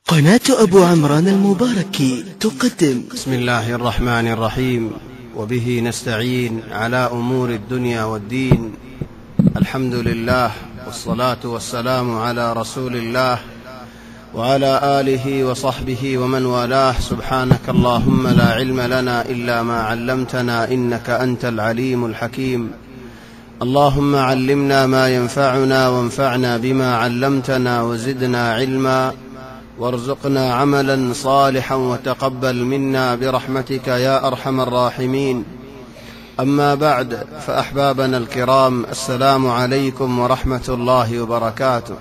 قناة أبو عمران المباركي تقدم. بسم الله الرحمن الرحيم، وبه نستعين على أمور الدنيا والدين. الحمد لله، والصلاة والسلام على رسول الله وعلى آله وصحبه ومن والاه. سبحانك اللهم لا علم لنا إلا ما علمتنا، إنك أنت العليم الحكيم. اللهم علمنا ما ينفعنا وانفعنا بما علمتنا وزدنا علما، وارزقنا عملا صالحا وتقبل منا برحمتك يا أرحم الراحمين. أما بعد، فأحبابنا الكرام، السلام عليكم ورحمة الله وبركاته.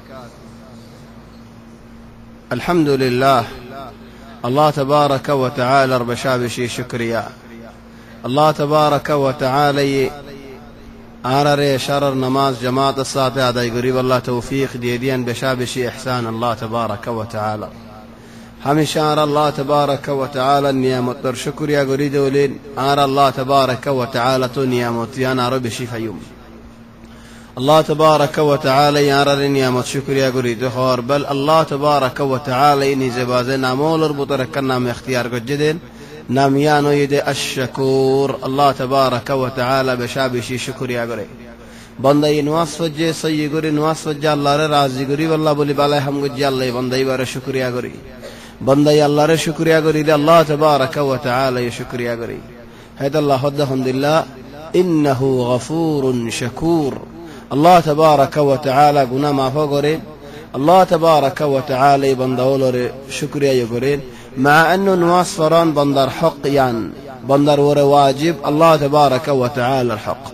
الحمد لله، الله تبارك وتعالى بشابشي شكريا. الله تبارك وتعالى آرر شرر نماز جماعت الساعة أدائی قریب اللہ توفیق دیدین بشابشی احسان اللہ تبارک و تعالی. ہمیشہ آر اللہ تبارک و تعالی نیامت در شکریہ قرید ولین آر اللہ تبارک و تعالی تو نیامتیان آر بشی فیوم. اللہ تبارک و تعالی آرر نیامت شکریہ قرید خور بل اللہ تبارک و تعالی نزباز نامول ربطرکن نام اختیار قجدین نامیانو یده الشکور. اللہ تبارک و تعالی بشابشی شکریہ گرے بندائی نواز فجے سی گری نواز فجے اللہ رے راضی گری واللہ بولی بالای ہم گجی اللہ بندائی بار شکریہ گری بندائی اللہ رے شکریہ گری لے اللہ تبارک و تعالی شکریہ گری حید اللہ حد حمدللہ انہو غفور شکور. اللہ تبارک و تعالی گناہ معفو گرے اللہ تبارک و تعالی بنداولو رے شکریہ گرے مع أنه نواس فران بندر حق يعني بندر ور واجب الله تبارك وتعالى الحق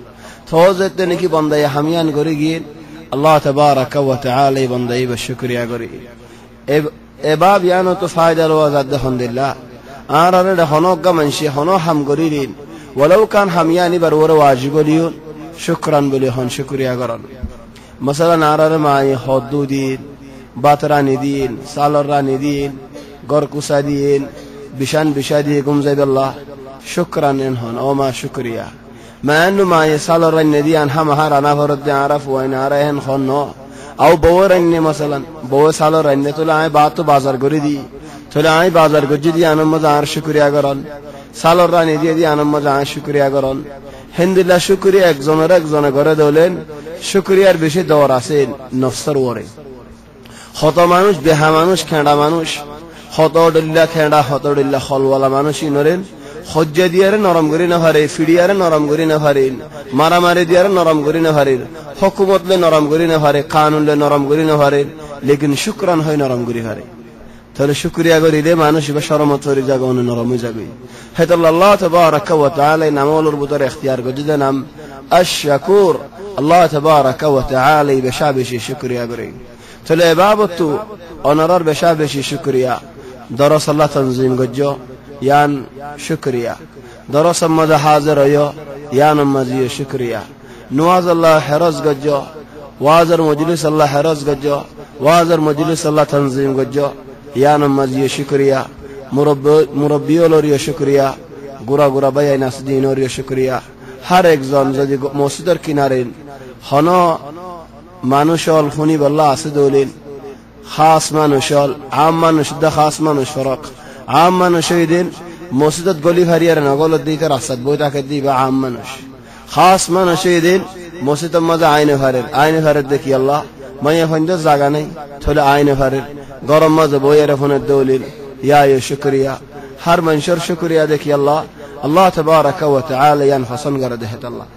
توزت نكي بندر حميان قريجين الله تبارك وتعالى بندر بالشكر يا قري إباب يعني تفايدة الوزاد الحمد لله أنا رد هنوك منشي هنو هم قريين ولو كان حمياني برور واجب ليون شكرا بليهن شكر يا قرن. مثلا أنا معي حدودين باتراني دين سالراني دين گرکوسا دین بشان بشادی گمزه بالله شكرا انهن او ما شكريا ما انه ما يسال الرنديان هم هر انا فرد عرف وين ارهن خنو او بورن مثلا بو سال رن طلع بات بازار گری دی طلع بازار گجی دی ان مزار شكريا گرن سال رن دی ان مزار شكريا گرن هندلا شكريا একজনের ঘরে দলেন شكريار বেশি দৌর আছে নফসর ওরে খতা মানুষ বেহা মানুষ খেঁড়া মানুষ হতডল্লা খেঁড়া হতডল্লা খলওয়ালা মানুষই নরেন হজ্জা দিয়ারে নরম করি না পারে ফিডিয়ারে নরম করি না পারেন মারামারি দিয়ারে নরম করি না পারেন হুকুমতলে নরম করি না পারে কানুনলে নরম করি না পারেন লেকিন শুকরান হয় নরম করি পারে তাহলে শুকরিয়া করিলে মানুষ বা শরমত করি জায়গা অন্য নরম হয়ে যাবে. হেতাল আল্লাহ তাবারাক ওয়া তাআলা নামওয়ালার ভিতরে ইখতিয়ার করতে নাম আশ-শাকুর. আল্লাহ তাবারাক ওয়া তাআলা বেশাবেশি শুকরিয়া করে তাহলে ইবাদতু অনরার বেশাবেশি শুকরিয়া درس الله تنظيم گجو یان شکریہ درس مد حاضر یو یان مزی شکریہ نواز الله حرز گجو وازر مجلس الله حرز گجو وازر مجلس الله تنظیم گجو یان مزی شکریہ مربی لوری شکریہ گورا گورا بای ناس دین لوری شکریہ هر یک زن زدی موسیدر کنارین خنا مانوشال خونی بالله اسدولین خاص منوشال عام منوش ده خاص منوش فرق عام منوشیدین موسیدت گلی هریار نگولت دیتر اصد بودا کدی با عام منوش خاص منوشیدین موسیدت مزه عین فرد دکی الله ما یفند زاگا نہیں تھوڑا عین فرد گرم مزه بویر فن دولین یا شکریہ ہر منشر شکریہ دکی الله الله تبارک و تعالی ينفسن گردهت الله.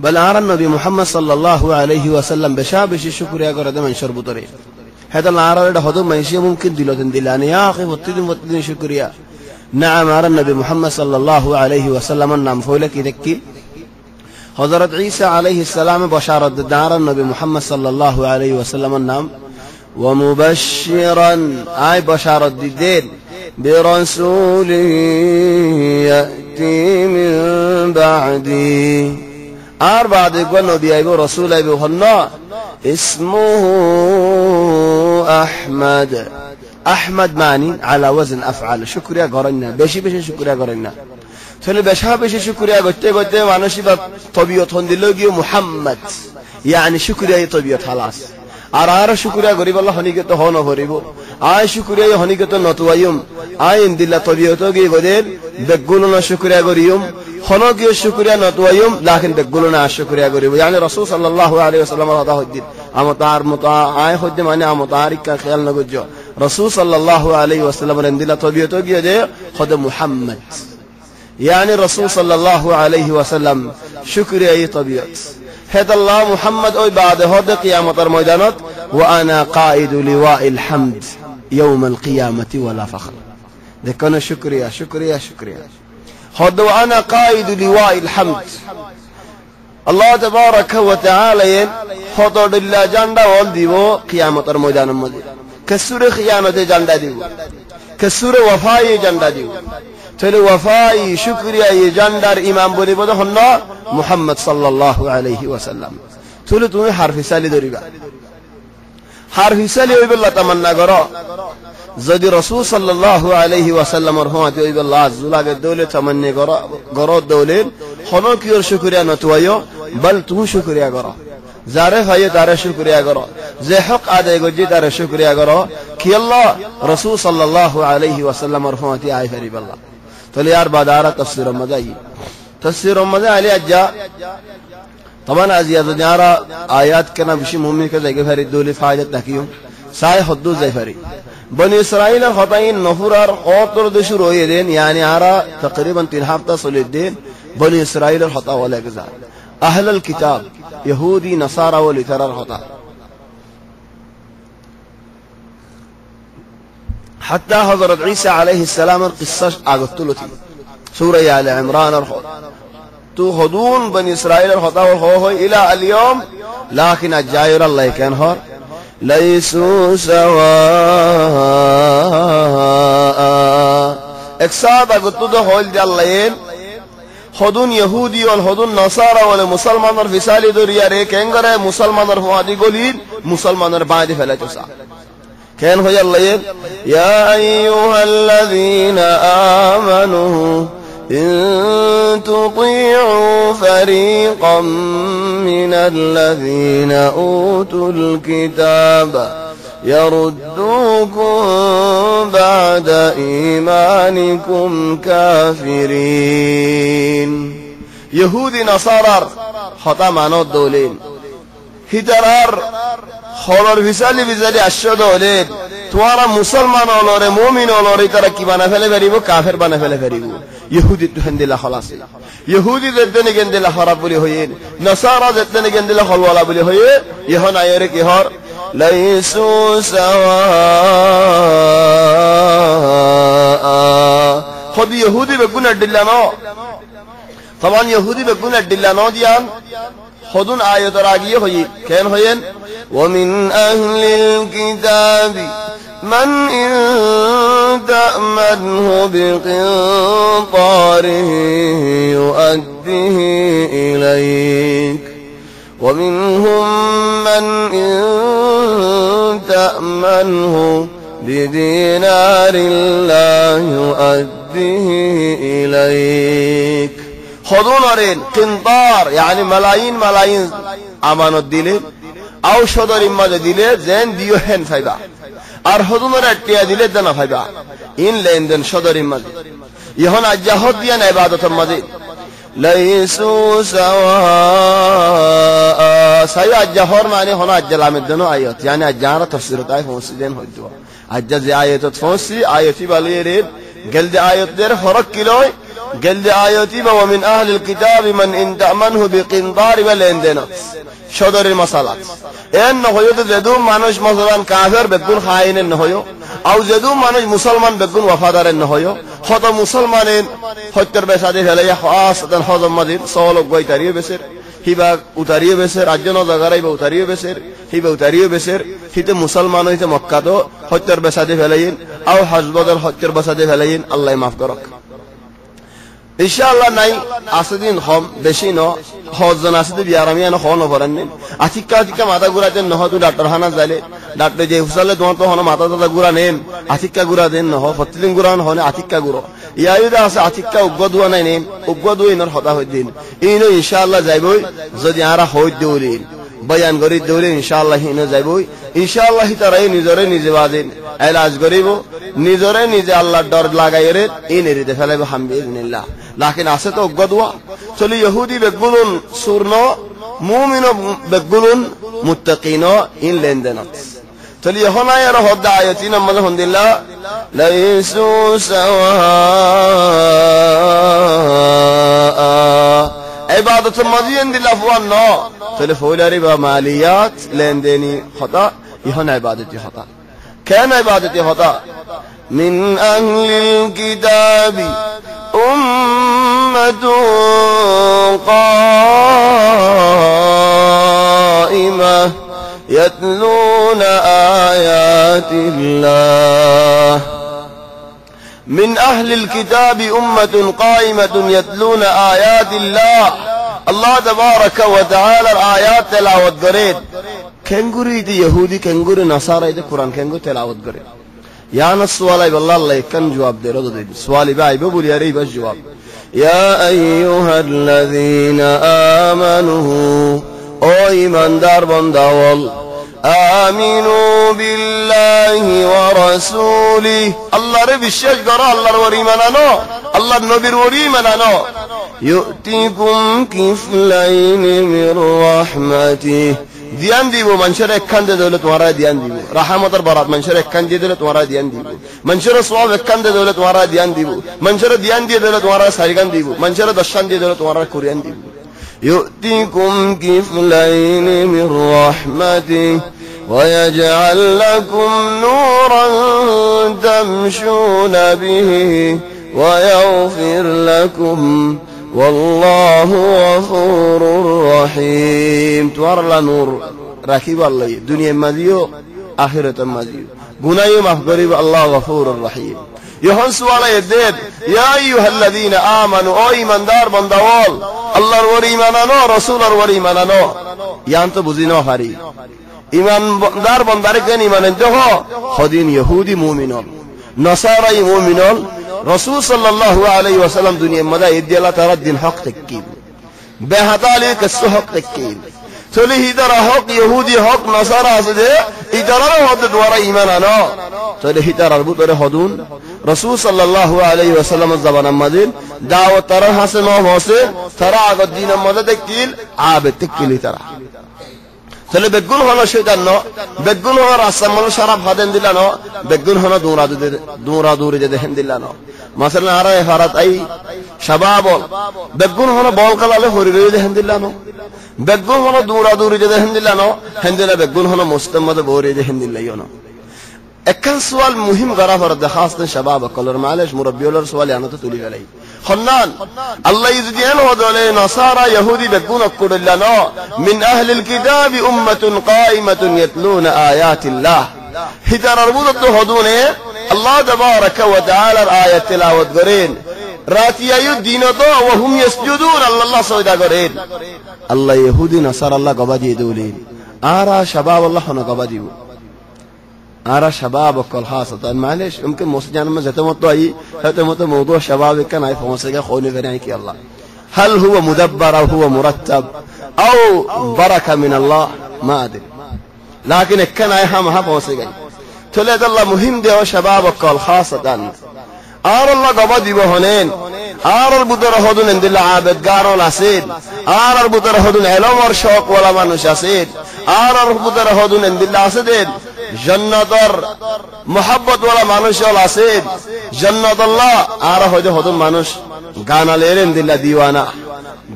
بل آر النبي محمد صلى الله عليه وسلم بشابش شكريا قرد من شرب طري هذا العار ده هذا ما يشي ممكن دلوتن دلاني يا أخي وطيدن شكريا. نعم آر النبي محمد صلى الله عليه وسلم النام فولك يذكي حضرت عيسى عليه السلام بشارة دار النبي محمد صلى الله عليه وسلم النام ومبشرا أي بشارة دين برسول يأتي من بعدي بعد يقول نبي أبو رسول أبو هنا اسمه أحمد. أحمد معني على وزن أفعل شكريا قرنا بشي شكريا قرنا তাহলে বেশি শুকরিয়া করতে করতে মানুষই বা তবিয়ত হন দিল গিয়ে মুহাম্মদ ইয়ানি শুকরিয়া তবিয়ত হালাস আর শুকরিয়া করিব আল্লাহ হনিগত হন করিব আয় শুকরিয়া হনিগত নতুয়াইম আয় ইনদিল্লাহ তবিয়ত গিয়ে গদের বেগুলনা শুকরিয়া করিম হনগিয়ে শুকরিয়া নতুয়াইম লাকিন বেগুলনা শুকরিয়া করিব ইয়ানি রাসূল সাল্লাল্লাহু আলাইহি ওয়াসাল্লাম কথা হদ্দিন আমতার মতা আয় হদ্দে মানে আমতারিকা খেয়াল না গজ্জ রাসূল সাল্লাল্লাহু আলাইহি ওয়াসাল্লাম ইনদিল্লাহ তবিয়ত গিয়ে যে খোদ মুহাম্মদ يعني رسول صلى الله عليه وسلم شكريا طبيعت هذا الله محمد أي بعد هذا قيامة الميدانات وأنا قائد لواء الحمد يوم القيامة ولا فخر ذكرنا شكريا هذا وأنا قائد لواء الحمد الله تبارك وتعالى هذا الله جندا والديو قيامة الميدان المدين كسر خيانة جندا ديو كسر وفاء جندا ديو تلو وفاي شكريا يجندر إمام بني بده هنا محمد صلى الله عليه وسلم تلو تمي حرف سالي دريبا حرف سالي ويبالله تمنى قراء زدي رسول صلى الله عليه وسلم رحمته ويبالله عزولا الدولة تمنى قراء الدولة خنو كيور شكريا نتويو بل تمو شكريا قراء زارف هاي تارا شكريا قراء زي حق عادة يقول تارا شكريا قراء كي الله رسول صلى الله عليه وسلم رحمته عايف ريب الله تلي يار بادارة تفسير رمضان عليه أجا طبعا أزياد نيارا آيات كنا بشي مهمة كذا يفري الدولة فايدة تكيهم ساي حدود زي فري بني إسرائيل خطاين نفرار قطر دشور ويدين يعني عرا تقريبا 3 هفته صليدين بني إسرائيل الخطا ولا جزاء أهل الكتاب يهودي نصارى ولترى الخطا حتى حضرت عيسى عليه السلام القصة أقتلتي سورة آل عمران تخذون بني إسرائيل الخطأ والخوف إلى اليوم لكن الجاير الله كانهر ليسوا سواء اكساد أقتلوا هول جالين خذون يهودي والخذون نصارى والمسلمان في سالي دوريا ريكينغرة مسلمان رفوادي قولين مسلمان ربادي فلا تسا كان هو الله يا أيها الذين آمنوا إن تطيعوا فريقا من الذين أوتوا الكتاب يردوكم بعد إيمانكم كافرين يهودي نصارى خطأ معنى الدولين هترار خلور فيسالي أشهد أولين توارا مسلمان أولوري مؤمن أولوري تركي بانا فلي فريبو كافر بانا فلي فريبو يهودي تهند الله خلاصي يهودي ذاتني جند الله خراب بلي هوين نصارى ذاتني جند الله خلوالا بلي هوين يهون آيارك يهار ليسوا سواء خود يهودي بقون الدلانو طبعا يهودي بقون الدلانو ديان خذون آية راقية هي كان هين ومن أهل الكتاب من إن تأمنه بقنطار يؤديه إليك ومنهم من إن تأمنه بدينار لا يؤديه إليك خذون رين قنطار يعني ملايين أمانة ديله أو شدر إما ديله زين ديو هن فايبا আর হদুনের আটটিয়া দিলে দানা ফাইবা ইন লেনদেন সদরের মাঝে ইহন আজ্জাহত দিয়া না ইবাদতের মাঝে লাইসু সাওয়া সাই আজ্জাহর মানে হন আজ্জালামের জন্য আয়াত yani আজ্জারা তাফসীর তাই ফসিদেন হইতো আজ্জা যে আয়াত ফসি আয়াতি বালিরে গলদে আয়াতদের ফরক কিলয় গলদে আয়াতি ওয়া মিন আহলিল কিতাব মান ইন তা'মানহু বিকিনদার ওয়া লেনদেন সদরের মাসালাত এন নহয়তো যেদু মানুষ মুসলমান কাফের বেগুন খাইনেন নহয়ো আও যেদু মানুষ মুসলমান বেগুন ওয়াফাদারেন নহয়ো কত মুসলমানের হত্যর বেসাদে ফেলে খাসতান হজম মাদিন সওলক গই তারিয়ে বেসের হিবা উতারিয়ে বেসের রাজ্য নজাগারাই বা উতারিয়ে বেসের হিবা উতারিয়ে বেসের হিতে মুসলমান হইতে মক্কা তো হত্যর বেসাদে ফেলাইন আও হাজবদর হত্যর বেসাদে ফেলাইন আল্লাহ মাফ করক ইনশাআল্লাহ নাই আসদিন কম বেশি ন হজন আসদি বিয়ারামিয়া ন খন পরান্নেন আতিক্কা মাথা গুরাতেন নহ তু ডাক্তার হানা যাইলে ডাক্তার যে হুসালে তোমার তো হন মাথা দাদা গুরা নেন আতিক্কা গুরা দেন নহ ফতিলিং গুরা হনে আতিক্কা গুরো ইয়াইদা আছে আতিক্কা উগদুয়া নাই নে উগদুই নর হতা হইদিন ইনো ইনশাআল্লাহ যাইবই যদি আরা হই দেউলিন বয়ান করি দেউলিন ইনশাআল্লাহ ইনো যাইবই ইনশাআল্লাহ তারাই নিজরে নিজে বাদিন এলাজ করিব নিজরে নিজে আল্লাহর ডর লাগাইরে ইনেরি দে ফেলাইব হামবিল্লাহ লাকিন আছে তো উগদুয়া চলি ইহুদি বেগুলুন সুরন মুমিন বেগুলুন মুত্তাকিন ইন লেনদেনত চলি হনা আর হদা আয়াতিন আমাদের হন্দিল্লাহ লাইসু সাওয়া ইবাদত মাজিন দিল্লাহ ফুয়ান চলি ফুলারি বা মালিয়াত লেনদেনি হতা ইহনা ইবাদতি হতা কেন ইবাদতি হতা মিন আহলিল কিতাবি উম্মাতুন কাইমা يتلون آيات الله من أهل الكتاب أمة قائمة يتلون آيات الله الله تبارك وتعالى آيات تلاوت قريد كنغوري دي يهودي كنغوري نصارى دي قرآن كنغوري تلاوت قريد يعني السؤال بالله الله كان جواب دي رضو دي سؤالي باي بقول يا ريب الجواب يا أيها الذين آمنوا او ایماندار بنداول آمنوا بالله ورسوله الله রে বিশ্বাস করো আল্লাহর ওলি মানানো আল্লাহর নবীর ওলি মানানো يؤتكم كفلين من رحمته ধ্যান দিব মানুষের একখান দিয়ে দিলে তোমারা ধ্যান দিব রহমতের বরাত মানুষের একখান দিয়ে দিলে তোমারা ধ্যান দিব মানুষের সওয়াব একখান দিয়ে দিলে তোমারা ধ্যান দিব মানুষের ধ্যান দিয়ে দিলে তোমারা সারিগান দিব মানুষের দর্শন দিয়ে দিলে তোমারা কুরআন দিব يؤتكم كفلين من رحمته ويجعل لكم نورا تمشون به ويغفر لكم والله غفور رحيم توارلا نور راكب الله دنيا مزيو آخرة مزيو গুনাহ মাফ করিব আল্লাহ গফুরুর রহিম ইহন সুয়ালে দেব ইয়া আইয়ুহাল্লাযীনা আমানু ও ঈমানদার বান্দাওয়াল আল্লাহর ওলি মানানো রাসূলের ওলি মানানো ইয়ান তো বুঝিনো পারি ঈমানদার বান্দারে কেন ঈমানেন দেখো খদিন ইহুদি মুমিনন নসারাই মুমিনন রাসূল সাল্লাল্লাহু আলাইহি ওয়াসাল্লাম দুনিয়া মদা ইদিয়ালা তারা দিন হক তাকিব বেহাতালি কসু হক তাকিব চলি হিদার হক ইহুদি হক নসারা আছে যে ইদারার হদ দ্বারা ঈমান আনো চলি হিদার আরবুতরে হদুন রাসূল সাল্লাল্লাহু আলাইহি ওয়াসাল্লাম জাবানা মাদিন দাওয়াত তারা হাসে ন হসে তারা আগত দিন মদা দেখিল আবে তাকিল তারা চলে বেগুন হলো শয়তান ন বেগুন হলো রাসামল শরাব হাদেন দিলানো বেগুন হলো দূরা দূরে যে দেন দিলানো মাসালা আরা ইফারাত আই শাবাব বেগুন হলো বল কালালে হরি রই দেন দিলানো বেগুন হলো দূরা দূরে যে দেন দিলানো হেন্দিলা বেগুন হলো মুস্তামদ বরে যে হেন্দিলাইনো একখান সওয়াল মুহিম করা ফরদ খাসন শাবাব কলর মালেশ মুরব্বিউলর সওয়াল আনো তো তুলি গলাই খন্নান আল্লাহ ইজদিয়ান ওদলে নাসারা ইহুদি বেগুন কুদলানো মিন আহলিল কিতাবি উম্মাতুন কাইমাতুন ইয়াতলুনা আয়াতিল্লাহ হিদার আরবুত হদুনে আল্লাহ তাবারাকা ওয়া তাআলার আয়াত তিলাওয়াত করেন রাতিয়ায়ু দিনত ওয়া হুম ইয়াসজুদুন আল্লাহ সওদা করেন আল্লাহ ইহুদি নাসারা আল্লাহ গবাদি দেউলেন আরা শাবাব আল্লাহ হন গবাদিউ আরা শাবাব কল খাসাতান মালেশ উনকে মুসজান মে জতমত আই জতমত মওদু শাবাব কান আই ফমসেগা খোনে ফেরাই কি আল্লাহ هل هو مدبر او هو مرتب او بركه من الله ما ادري لكن كان اي هم فمسيگا تولد الله مهم ده شباب কল খাসাতান আর আল্লাহ গবাদি বহনেন আর বুদর হদুন ইনদিল আবেদ গারল আছেন আর বুদর হদুন এলমর শওক ওয়ালা মানুষ আছেন আর বুদর হদুন ইনদিল আছেন জান্নাতর মোহাব্বত ওয়ালা মানুষ আছেন জান্নাত আল্লাহ আর হয়তো হদুন মানুষ গানালের ইনদিল দিওয়ানা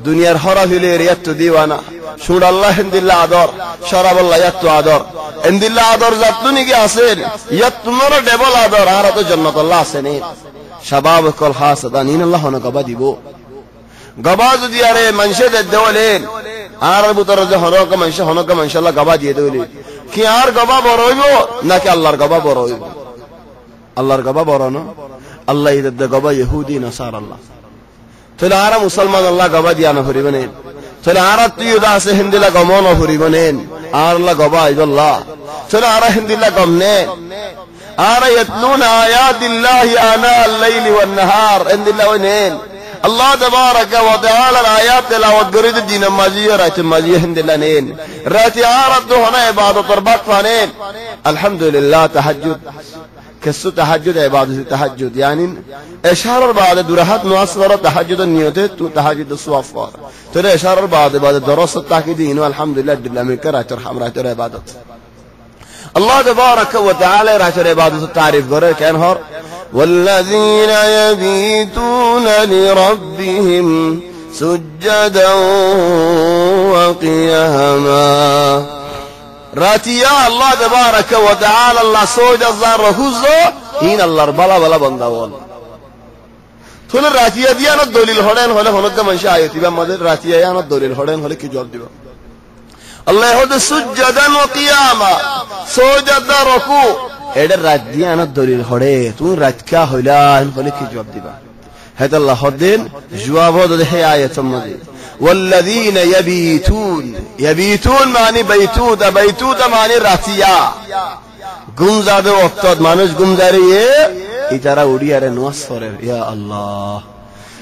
দুনিয়ার হরাফিলে রিয়াত দিওয়ানা শুন আল্লাহ ইনদিল আদর শরাব আল্লাহ ইয়াত আদর ইনদিল আদর জাতুনি কি আছেন ইয়াত তোমার ডবল আদর আর তো জান্নাত আল্লাহ আছেন শাবাব কল খাসাতান ইন আল্লাহ না গবা দিব গবা যদি আরে মানুষে দেওলেন আর বুতর যে হনক মানুষ আল্লাহ গবা দিয়ে দেওলেন কি আর গবা বড় হইব নাকি আল্লাহর গবা বড় হইব আল্লাহর গবা বড় না আল্লাহ ইদ গবা ইহুদি নাসার আল্লাহ তাহলে আর মুসলমান আল্লাহ গবা দিয়া না হরিবনেন তাহলে আর তুই আছে হিন্দিলা গমন হরিবনেন আর আল্লাহ গবা আইবল্লাহ তাহলে আর হিন্দিলা গমনে ara yatluna ayatillahi ana al-layli wan-nahar indilla wenen Allah tabaraka wa ta'ala ayat tilawat gurid din maziya rat maziya indilla nen rat arad hona ibadat arbat fanen alhamdulillah tahajjud كسو تهجد عبادة التهجد يعني إشارة بعد درهات مؤثرة تهجد النيوتة تهجد الصوافار ترى إشارة بعد دراسة التأكيدين والحمد لله دل أمريكا راح ترحم راح ترى عبادة الله تبارك وتعالى راح ترى عبادة التعريف قرر كان هر والذين يبيتون لربهم سجدا وقياما راتيا الله تبارك وتعالى الله سوجا زار رخوزو إن الله بلا بلا بنداول ثول راتيا ديانا الدليل هرين هلا هنود من شايتي بمدر راتيا يانا الدليل هرين هلا كي جواب ديبا الله يهود سجدا وقياما سوجا ركوع إذا راتيانا الدليل هرين ثول راتكا هلا هلا كي جواب ديبا هذا الله هدين جواب هذا ده آية مدي والذين يبيتون معنی بیتوت معنی راتیا گمزاده وقتات مانوش گمزاریه ایتارا اوڑیاره نواز فره یا الله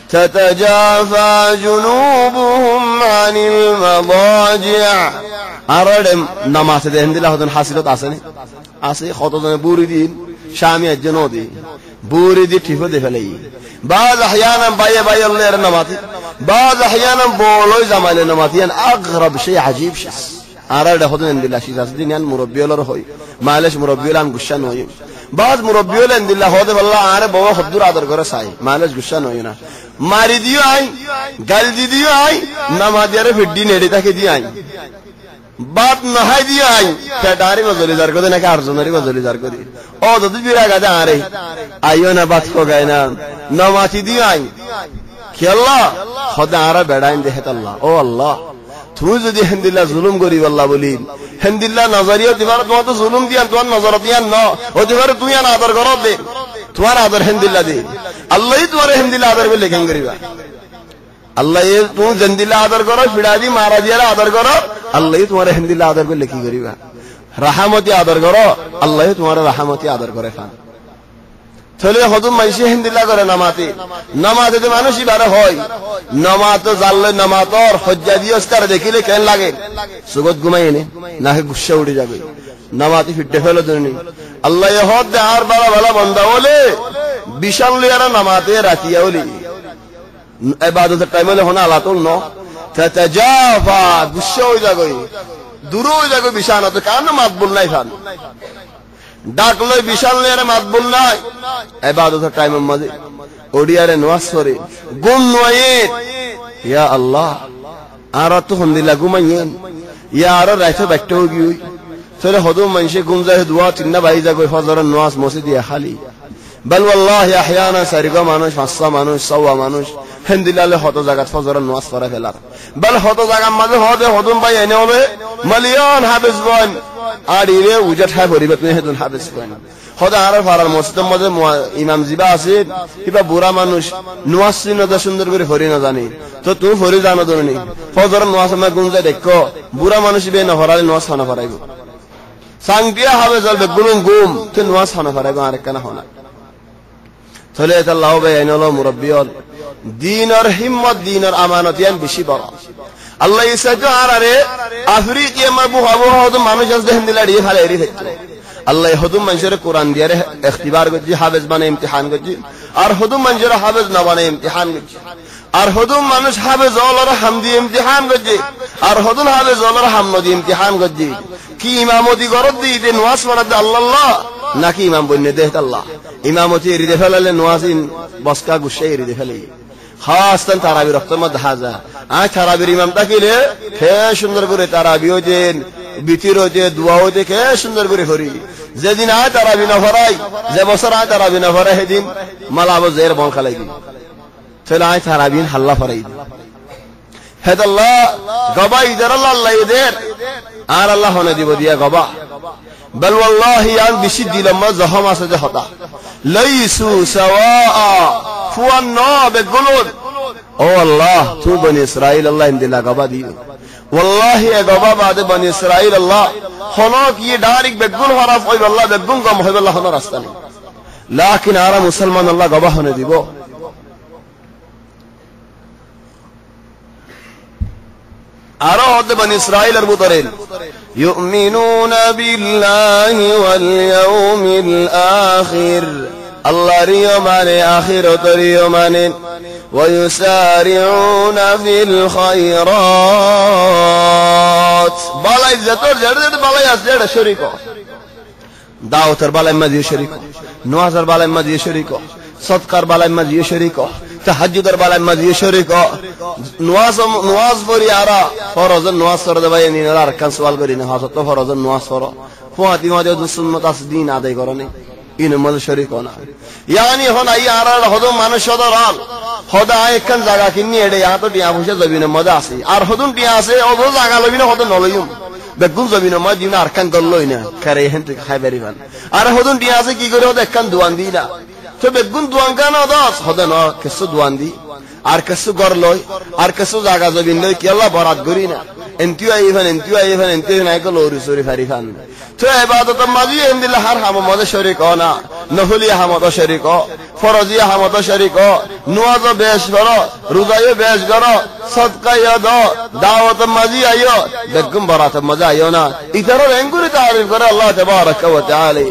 تتجافى جنوبهم عن المضاجع ارد نماز ده هندلا هدن حاصلات آسنی خطوطن بوری دین شامی جنودی بوری دی ٹھیفو دے فلی بعض احيانا باي الله نماتي بعض احيانا بولوي زمان نماتي يعني اغرب شيء عجيب شيء اراد خدن عند الله شيء دين يعني مربي ولا روي معلش مربي ولا غشان وي بعض مربي ولا عند الله خد والله اره بابا خدور ادر غره ساي معلش غشان وي نا ماري ديو اي گل ديو اي نماز اره فدي نيڑے تک دي اي बात नहाई दिया आई पेटारी में जोली जार को देना क्या अर्जुनरी में जोली जार को दी ओ तो बिरा गादा आ रही आयो ना बात हो गए ना नमाची दिया आई कि अल्लाह खुदा आरा बैठाइन दे है अल्लाह ओ अल्लाह तू जो दी हिंदिल्ला जुल्म करी वल्लाह बोली हिंदिल्ला नजरिया दीवार तो जुल्म दिया तो नजरतिया ना ओ दीवार तू या आदर करो दे तुम्हारा आदर हिंदिल्ला दे अल्लाह ही तुम्हारे हिंदिल्ला आदर में लेकिन करीबा अल्लाह ये तू जंदिल्ला आदर करो फिरादी महाराजियाला आदर करो अल्लाह ही तुम्हारे हिंदिल्ला आदर को लिखी करीबा रहमती आदर करो अल्लाह ही तुम्हारे रहमती आदर करे खान थले हदुम मैशी हिंदिल्ला करे नमाते तो मानुषी बारे होय नमातो जाल्ले नमातोर हज्जादियो स्तर देखिले केन लागे सुगत घुमाइने ना है गुस्सा उड़ी जाबे नमाती फिट्टे फेलो दुनी अल्लाह ये हद दे आर बाला बाला बंदा बोले बिशाल लियारा नमाते रातिया बोली इबादत टाइम में होना अलातुल नो ततजाफा गुस्सा हो जागोई दूरो हो जागो बिशाना तो कान मत बोलना खान डाक लो बिशाल ने रे मत बोलना इबादत टाइम में मजे ओडिया रे नवाज करे गुम नोये या अल्लाह आरा तो हंदिला गुमायन या आरा राइसे बैठे होगी फिर हदो मनशे गुम जाए दुआ चिन्ना भाई जागो फजर नवाज मस्जिद या खाली बल वल्लाह अहयाना सरिगा मानुष हस्सा मानुष सवा मानुष हिंदिलाले हतो जागात फजर नमाज पढ़ा फेलार बल हतो जागा माजे हदे हदुम भाई एने होबे मिलियन हाफिज बन आडिरे उजत है भरिबत में हेदुन हाफिज बन हदे आरे फारार मस्जिद मजे इमाम जिबा আছে কিবা বুড়া মানুষ নমাজ সিনদা সুন্দর করে ফরি না জানি তো তুমি ফরি জানো দরনি ফজর নমাজ মে গুনজে দেখো বুড়া মানুষ বে না ফরালে নমাজ খানা ফরাইবো সাংতিয়া হাফিজ আল বেগুলুম গুম তো নমাজ খানা ফরাইবো আর কেনা হনা থলে আল্লাহ বে এনলো মুরব্বিয়ল دين اور همت دين اور امانتيان بشي برا الله يسجو عراره افريقيا مبو هو تو মানুষ আসবে হিন্দিলা ডি ফালে এরি ফেচ্ছো الله يهدم منشر قرآن দিয়ারে اختبار গজি হাফেজ বানে ইমতিহান গজি আর হুদুম منشر হাফেজ না বানে ইমতিহান গজি আর হুদুম মানুষ হাফেজ ওলর হামদি ইমতিহান গজি আর হুদুম হাফেজ ওলর হামদি ইমতিহান গজি কি ইমামতি গরদ দি দে নওয়াজ পড়াতে আল্লাহ নাকি ইমাম বন্নে দেহ আল্লাহ ইমামতি এরি ফেলালে নওয়াজিন বসকা গুশে এরি ফেলে খাসতান তারাবি রক্ত মধ্যে হাজা আ তারাবির ইমাম তাকিলে কে সুন্দর করে তারাবি ওজেন বিতির ওজে দোয়া ওজে কে সুন্দর করে করি যেদিন আ তারাবি না ফরাই যে বছর আ তারাবি না ফরাই সেদিন মালাব জের বন খালাই দি চলে আ তারাবিন হাল্লা ফরাই দি হেদাল্লাহ গবা ইদার আল্লাহ ইদের আর আল্লাহ হনে দিব দিয়া গবা বল ওয়াল্লাহি আন বিশি দিলাম জহম আছে যে হতা লাইসু সাওয়া ফুয়ান্না বেগুলুদ ও আল্লাহ তু বনি ইসরাইল আল্লাহ ইনদিলা গবা দিও والله এ গবা বাদে বনি ইসরাইল আল্লাহ হনো কি ডাইরেক্ট বেগুন হরাফ হইব আল্লাহ বেগুন কম হইব আল্লাহ হনো রাস্তা নেই লাকিন আরা মুসলমান আল্লাহ গবাহ হনে দিব আরো হতে বনি ইসরাইলের ভিতরে ইউমিনুনা বিল্লাহি ওয়াল ইয়াউমিল আখির আল্লাহর ইয়ামানে আখিরাতের ইয়ামানে ওয়া ইউসারিউনা ফিল খায়রাত বালাই যতর জড়ে বালাই আছে জড়ে শরীক দাওয়াতের বালাই মাঝে শরীক নওয়াজের বালাই মাঝে শরীক সদকার বালাই মাঝে শরীক তাহাজ্জুদের বালাই মাঝে শরীক নওয়াজ পড়ি আরা ফরজের নওয়াজ পড়ে ভাই নিনার আর কান সওয়াল করি না হযরত ফরজের নওয়াজ পড়ো ফাতিমা যে সুন্নাত আছে দিন আদায় করনে ইন মল শরীক না ইয়ানি হন আই আরা হদ মানুষ সদরাল হদা একখান জায়গা কিনি এডে ইয়া তো টিয়া বসে জবিনে মজা আছে আর হদুন টিয়া আছে ও জায়গা লবিনা হদ নলইম বেগুন জবিনে মদিনা আর কান করলই না করে হেন থেকে খাইবারি ভান আর হদুন টিয়া আছে কি করে হদ একখান দুয়ান দি না তো বেগুন দুয়ান কান দাস হদ ন কিছু দুয়ান দি আর কিছু গর লই আর কিছু জায়গা জবিন লই কি আল্লাহ বরাত করি না এনটিও আইভান নাই কল ওরি সরি ফারি খান তো ইবাদত মাজি এন্দিল হার হাম মদে শরীক না নহলি হামদ শরীক ফরজি হামদ শরীক নওয়াজ বেশ করো রোজায়ে বেশ করো সদকায়ে দাও দাওয়াত মাজি আইও বেগুন বরাত মজা আইও না ইতারো এঙ্গুরি তারিফ করে আল্লাহ তাবারাক ওয়া তাআলা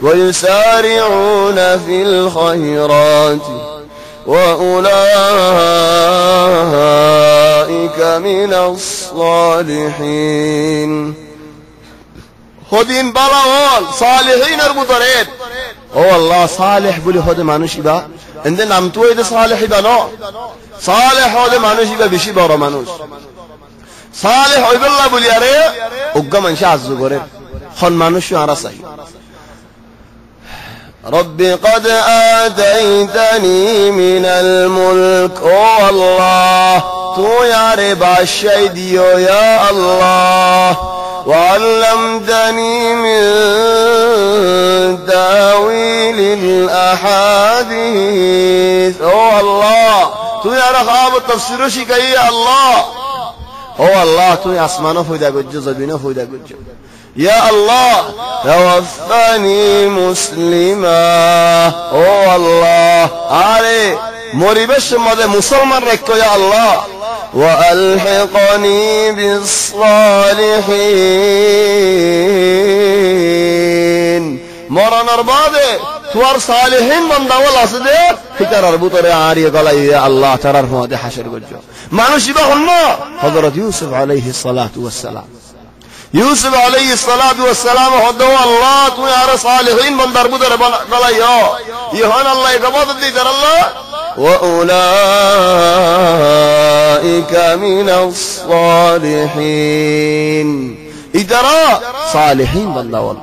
ওয়া ইউসারিউনা ফিল খায়রাত وأولئك من الصالحين خدين بلاول صالحين المترين او الله صالح بولي خد মানুষ ইবা এন্ডে নাম তো এই صالح ইবা ন صالح হদে মানুষ ইবা বেশি বড় মানুষ صالح হইবল্লাহ বলি আরে উগ্গা মানুষ আজু করে খন মানুষ আর চাই رب قد آتيتني من الملك والله تو يا رب الشيديو يا الله وعلمتني من تاويل الأحاديث الله تو يا رخاب التفسير شكي يا الله الله تو يا اسمانه فويدا قجو زبينه فويدا قجو يا الله توفني مسلما او الله علي مريبش مده مسلمان ركو يا الله والحقني بالصالحين مرنا بعده توار صالحين من دول اسده فكر اربطه عاريه قال يا الله ترى مده حشر گجو মানুষ ইবা হল না হযরত ইউসুফ আলাইহিস সালাতু ওয়াস সালাম يوسف عليه الصلاة والسلام هدوا الله تو يا صالحين من دربو دربنا قال يهان الله يقبض دي در الله وأولئك من الصالحين إدرا صالحين بالله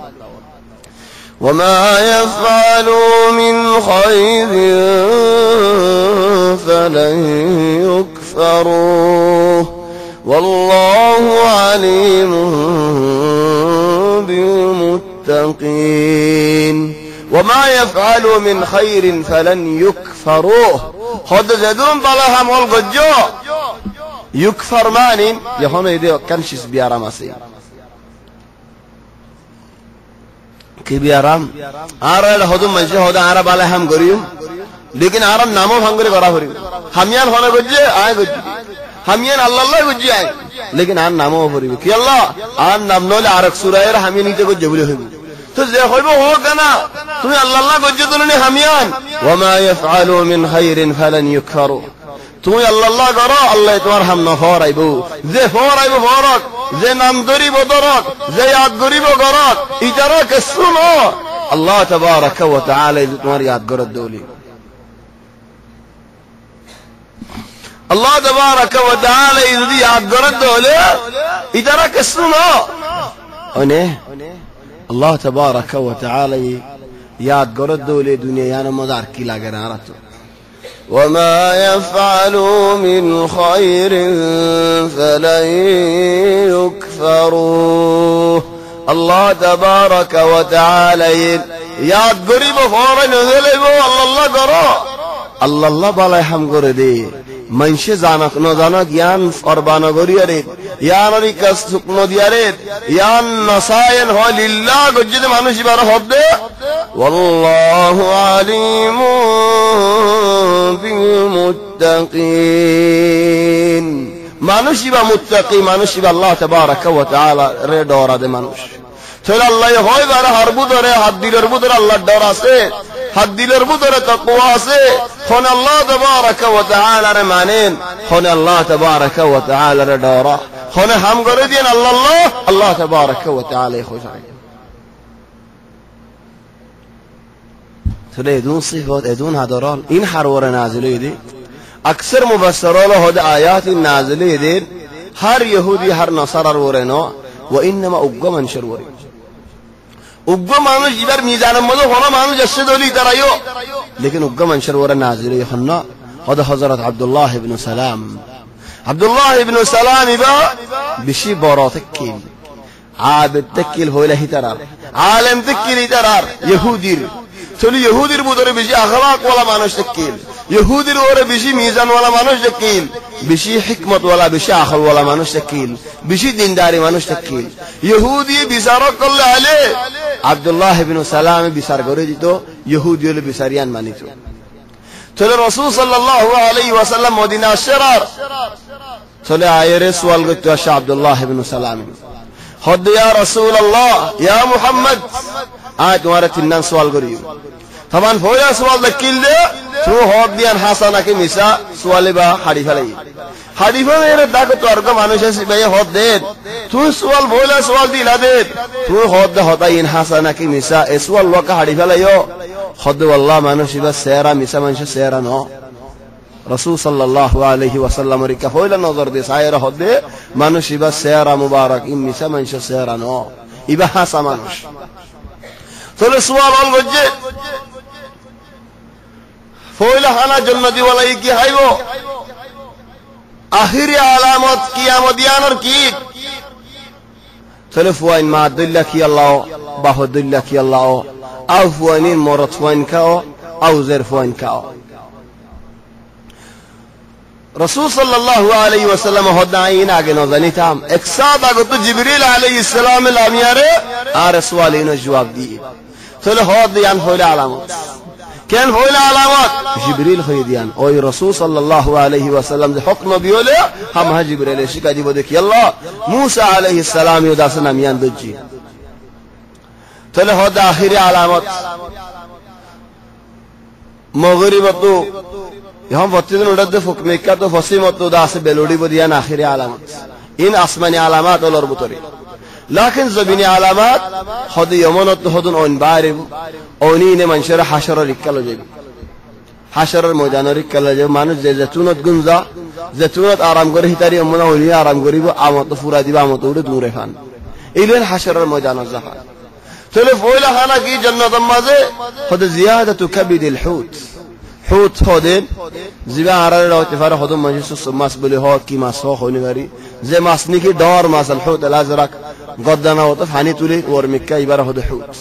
وما يفعلوا من خير فلن يكفروه والله عليم بالمتقين وما يفعلوا من خير فلن يكفروه خد زدون بلاهم والغجو يكفر مانين يهون يدي كنشس بيارام اسي كي بيارام آرا لهدوم منشي هدا آرا بلاهم غريم लेकिन आराम नामो भांगरे करा भरी हमियान होने गुज्जे आए गुज्जे हमियान अल्लाह गुज्जे आए लेकिन आन नामो भरी कि अल्लाह आन नाम नोले आरक सुरायर हमियान नीचे गुज्जे बोले होगी तो जे होइबो हो गना तुम्हें अल्लाह गुज्जे तुलने हमियान वमा यफअलु मिन खैरिन फलन युकफरु तुम्हें अल्लाह करो अल्लाह तुम्हार हम न फराइबो जे फराइबो फरक जे नाम दरिबो दरक जे याद गरिबो गरक इजारा के सुनो अल्लाह तबारक व तआला तुम्हारी याद गरद दोली الله تبارك وتعالى يدي يعذرد دوله يترك السنة أنه الله تبارك وتعالى يعذرد دوله دنيا يانا مدار كلا قرارته وما يفعلوا من خير فلن يكفروه الله تبارك وتعالى يعذرب فورا نذلبه الله قرأ الله بالا يحم قرده منشه زانک نزانک یان قربان گریاره یان ریکس سکنو دیاره یان نساین ها لله گجد منشی برا حد والله علیم بالمتقین মানুষই বা মুত্তাকি মানুষই বা আল্লাহ তাবারাক ওয়া তাআলা রে ডর আদে মানুষ তাহলে আল্লাহ হয় বার হারবু ধরে হাত দিলের ভিতরে আল্লাহর ডর আছে হাত দিলের ভিতরে তাকওয়া আছে কোন আল্লাহ তাবারাক ওয়া তাআলা রে মানেন কোন আল্লাহ তাবারাক ওয়া তাআলা রে ডর কোন হাম করে দেন আল্লাহ আল্লাহ তাবারাক ওয়া তাআলা খুশ হয় তাহলে এদুন সিফাত এদুন হাদরান ইন হারওয়ার নাজিল হইদি اکثر مفسرون هاد آیات نازله دین هر یهودی هر نصارا ورنو و انما اگم انشر وری اگم مانوش ایبر میزان مدو هنا مانوش جسدولی ترایو لیکن اگم انشر ور نازله خنا هاد حضرت عبدالله ابن سلام عبدالله ابن سلام با بشی باراتکیل عابد تکیل هوله ترار عالم تکیل ترار یهودیر چون یهودیر بودره بشی اخلاق والا مانوش تکیل ইহুদির ওরে বেশি মিজান ওয়ালা মানুষ দেখিল বেশি হিকমত ওয়ালা বেশি আকল ওয়ালা মানুষ দেখিল বেশি দিনদারি মানুষ দেখিল ইহুদি বিচার করলে আলে আব্দুল্লাহ ইবনে সালাম বিচার করে দিত ইহুদি হলে বিচারিয়ান মানিত চলে রাসূল সাল্লাল্লাহু আলাইহি ওয়াসাল্লাম মদিনা আশরার চলে আয়েরে সওয়াল করতে আসে আব্দুল্লাহ ইবনে সালাম হদ ইয়া রাসূলুল্লাহ ইয়া মুহাম্মদ আজ তোমারে তিনজন সওয়াল করি তখন ফয়লা সওয়াল দেখিল দে তো হদ দিয়ান হাসানা কে মিসা সওয়ালে বা হাদিফা এর দাগ তর্ক মানুষ আছে ভাই হদ দে তুই সওয়াল ফয়লা সওয়াল দিলা দে তুই হদ হদাইন হাসানা কে মিসা এ সওয়াল লোকা হাদিফা লাইও হদ আল্লাহ মানুষ বা সেরা মিসা মানুষ সেরা ন রাসূল সাল্লাল্লাহু আলাইহি ওয়াসাল্লাম রিকা ফয়লা নজর দে সায়রা হদ দে মানুষ বা সেরা মুবারক ইন মিসা মানুষ সেরা ন ইবা হাসা মানুষ তোর সওয়াল হল গজে ফয়লা খানা জান্নাতি ওয়ালাই কি হাইবো আখিরি আলামত কিয়ামত ইয়ানোর কি তাহলে ফুয়াইন মা দুল্লাহ কি আল্লাহ বাহুদুল্লাহ কি আল্লাহ আও ফুয়াইন মরত ফুয়াইন খাও আও জের ফুয়াইন খাও রাসূল সাল্লাল্লাহু আলাইহি ওয়াসাল্লাম হদাইন আগে ন জানিতাম এক সাদ আগে তো জিবরিল আলাইহিস সালাম লামিয়ারে আর সওয়ালিনো জবাব দিয়ে তাহলে হদ ইয়ান হইলা আলামত কেন হইলা আলামত জিবরিল হই দিয়ান ওই রাসূল সাল্লাল্লাহু আলাইহি ওয়াসাল্লাম যে হক নবী হলে হাম জিবরিল শিকা দিব দেখি আল্লাহ মুসা আলাইহিস সালাম ইদাসন আমিয়ান দজি তাহলে হদ আখিরি আলামত মগরিবতু ইহাম বতিদিন উড়াদ ফুকমিকা তো ফসিমতু দাস বেলুড়ি বদিয়ান আখিরি আলামত ইন আসমানি আলামাত ওলর বুতরি لكن زبيني علامات خد يومنات خدون أون بارب أونين منشر حشر ركلا جيب حشر الميدان ركلا جيب مانوس زيتونات جنزا زيتونات آرام غريه تاري أمنا ولي آرام غريب آمات فورا ديب آمات ولد نوره خان إلين حشر الميدان الزخان تلف ويلا خانا كي جنة مازه خد زيادة كبد الحوت حوت خودين زبان عرار لو تفاره خدون مجلس ماس بلي هو كي ماس هو خوني غري زي ماس نيكي دار ماس الحوت الأزرق قدنا وطف حني تولي ورمكة يبقى هذا حوت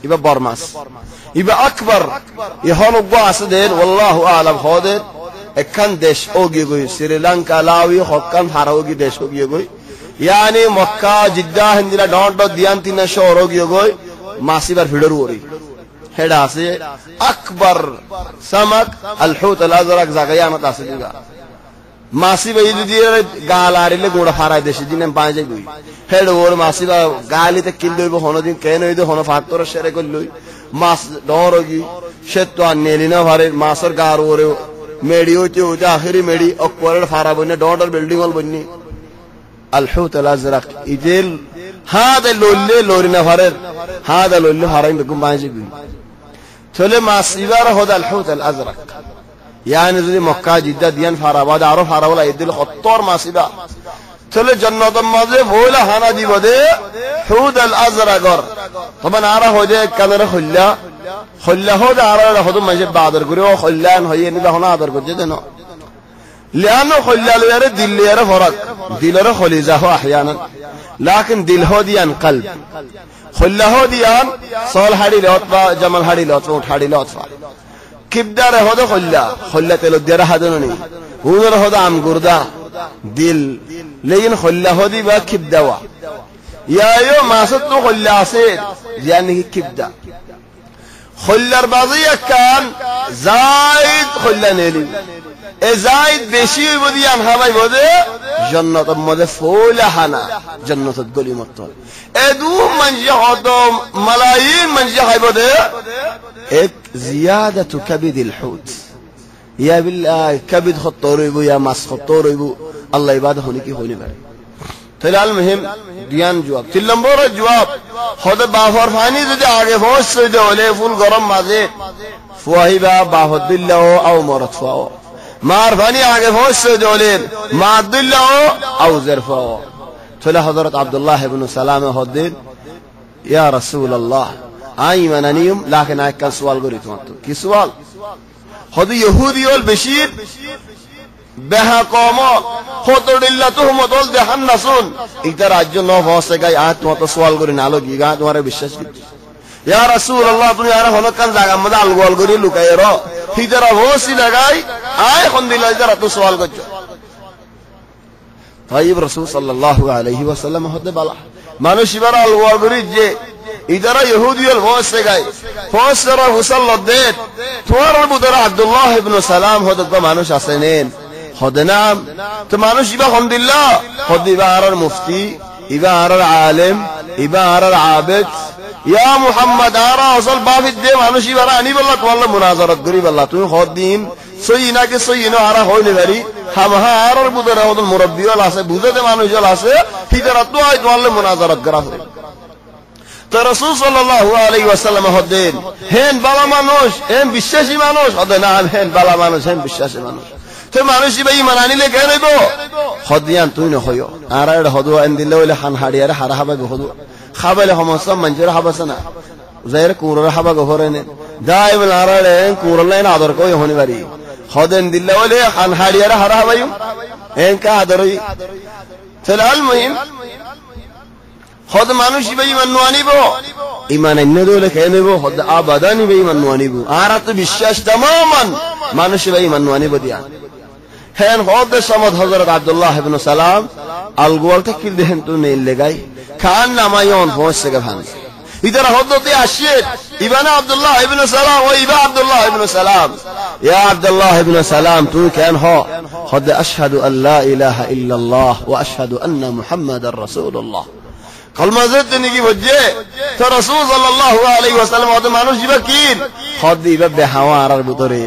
يبقى برماس يبقى أكبر يهانو قاس دين والله أعلم خودين كان دش أوجي جوي سريلانكا لاوي خكان حراوجي دش أوجي جوي يعني مكة جدة هندينا دون دو ديانتينا شور أوجي جوي ماسي بر فيدروري هذا سي أكبر سمك الحوت الأزرق زغيانة تاسديجا মাসি ভাই যদি গালারিলে গোড়া ফারাই দেশে দিন পাঁচে গই হেড ওর মাসি বা গালিতে কিল দইব হনদিন কেন হইতো হন ফাতর সেরে কইলই মাস ডরগি সে তো আনেলি না ভারে মাসর গার ওরে মেডি হইতে হইতে আখরি মেডি অকপরের ফারা বনে ডর বিল্ডিং হল বন্নি আল হুত আল আজরাক ইজেল হাদা লল্লে লরিনা ভারে হাদা লল্লে হারাই বেকুম পাঁচে গই চলে মাসিবার হদ আল হুত আল আজরাক يعني زي مكة جدة ديان فاراباد عرف فاراولا يدل خطور ماسبا تل جنة مازه ولا هنا دي بده حوت الأزرق طبعا عرف هذا كذا خلا هذا عرف هذا مجد بعدر كوري وخلان هي نده هنا عدر كوجد هنا لأنه خلا ليره دل ليره فرق دل ليره خليزه أحيانا لكن دل هذيان قلب خلا هذيان صال هاري لطفا جمال هاري لطفا وط هاري لطفا كبدار هذا خلا تلو ديره هذا نني হুজুর হদা আম গুরদা দিল লেকিন খল্লা হদি বা খিবদাওয়া ইয়ায়ো মাসত তো খল্লা আছে জানি খিবদা খল্লার বাজি একখান জাইদ খল্লা নেলি এ জাইদ বেশি বদিয়ান হাবাই বদে জান্নাতের মধ্যে ফুলা হানা জান্নাতের গলি মত এ দু মঞ্জি হদম মালায়িন মঞ্জি হাইবদে এক জিয়াদাতু কাবিদিল হুত ইয়া বিল্লাহ কাবিদ খতরইবু ইয়া মাস খতরইবু আল্লাহ ইবাদত হনি কি হইনি পারে তাহলে আল মুহিম দিয়ান জবাব 3 নম্বরের জবাব হদে বাফর ফানি যদি আগে পৌঁছে দে হলে ফুল গরম মাঝে ফুয়াহিবা বাহদিল্লাহ আও মরতফাও মার ফানি আগে পৌঁছে দে হলে মাদুল্লাহ আও জারফাও তাহলে হযরত আব্দুল্লাহ ইবনে সালাম হদিন ইয়া রাসূলুল্লাহ আইমানানিয়ম লাকিন আইকা সওয়াল করি তোমার তো কি সওয়াল হদি ইহুদি ওল বেশির বেহা কম হতদিল্লা তুহমতল দেহান্নাসুন ইতা রাজ্য ন ভসে গায় আ তোমার তো সওয়াল করি না লগি গা তোমারে বিশ্বাস কি ইয়া রাসূলুল্লাহ তুমি আর হলকান জায়গা মধ্যে আলগোল করি লুকাই র হিজরা ভসি লাগাই আয় কোন দিলা যারা তো সওয়াল করছো তাইব রাসূল সাল্লাল্লাহু আলাইহি ওয়াসাল্লাম হতে বলা মানুষ ইবার আলগোল করি যে ইদারা ইহুদিয়ল ভসে গায় ফসরা মুসাল্লাদ তোমার বুদরা আব্দুল্লাহ ইবনে সালাম হতে মানুষ আছেন হদনাম তো মানুষ ইবা আলহামদুলিল্লাহ হদিবা আর মুফতি ইবা আর আলেম ইবা আর আবেদ ইয়া মুহাম্মদ আর আসল বাফিদ দে মানুষ ইবা আনি বল্লা তোয়াল্লাহ মুনাজারাত করি বল্লা তুমি হদিন সইনা কে সইনো আর হইনে বাড়ি হামহা আর বুদরা হদন মুরব্বি হল আছে বুঝতে মানুষ হল আছে হিজরাত তো আই তোয়াল্লাহ মুনাজারাত করা হয় তো রাসূল সাল্লাল্লাহু আলাইহি ওয়াসাল্লাম হদেন হেন বালা মানুষ হেন বিশ্বাসী মানুষ হদেন হেন বালা মানুষ হেন বিশ্বাসী মানুষ তো মানুষ ভাই ইমান আনিলে কেন হইব হদিয়ান তুই ন হইও আর এর হদু আন দিলে হইলে খান হাড়িয়ার হারা হাবা হদু খাবালে সমস্যা মঞ্জুর হাবাছে না যায়ের কুরর হাবা গহরেনে দাইম লারালে কুরলাইন আদর কই হনি বাড়ি হদেন দিলে হইলে খান হাড়িয়ার হারা হাবায়ু এন কা আদরই তাহলে আল মুহিম হদ মানুষ ভাই ইমান আনিব ইমান এনে দলে কেন হইব হদ আবাদানি ভাই ইমান আনিব আর তো বিশ্বাস তামামান মানুষ ভাই ইমান আনিব দিয়া হেন হদে সমদ হযরত আব্দুল্লাহ ইবনে সালাম আলগোয়াল তাকিল দেহেন তো নেই লেগাই খান নামায়ন পৌঁছে গে ভান ইদারা হদতে আসিয়ে ইবানা আব্দুল্লাহ ইবনে সালাম ও ইবা আব্দুল্লাহ ইবনে সালাম ইয়া আব্দুল্লাহ ইবনে সালাম তুই কেন হদ আশহাদু আল্লা ইলাহা ইল্লাল্লাহ ওয়া আশহাদু আন্না মুহাম্মাদার রাসূলুল্লাহ কলমা জেতে নাকি বুঝে তো রাসূল সাল্লাল্লাহু আলাইহি ওয়াসাল্লাম হদ মানুষ ইবা কি হদ ইবা বেহাওয়া আর ভিতরে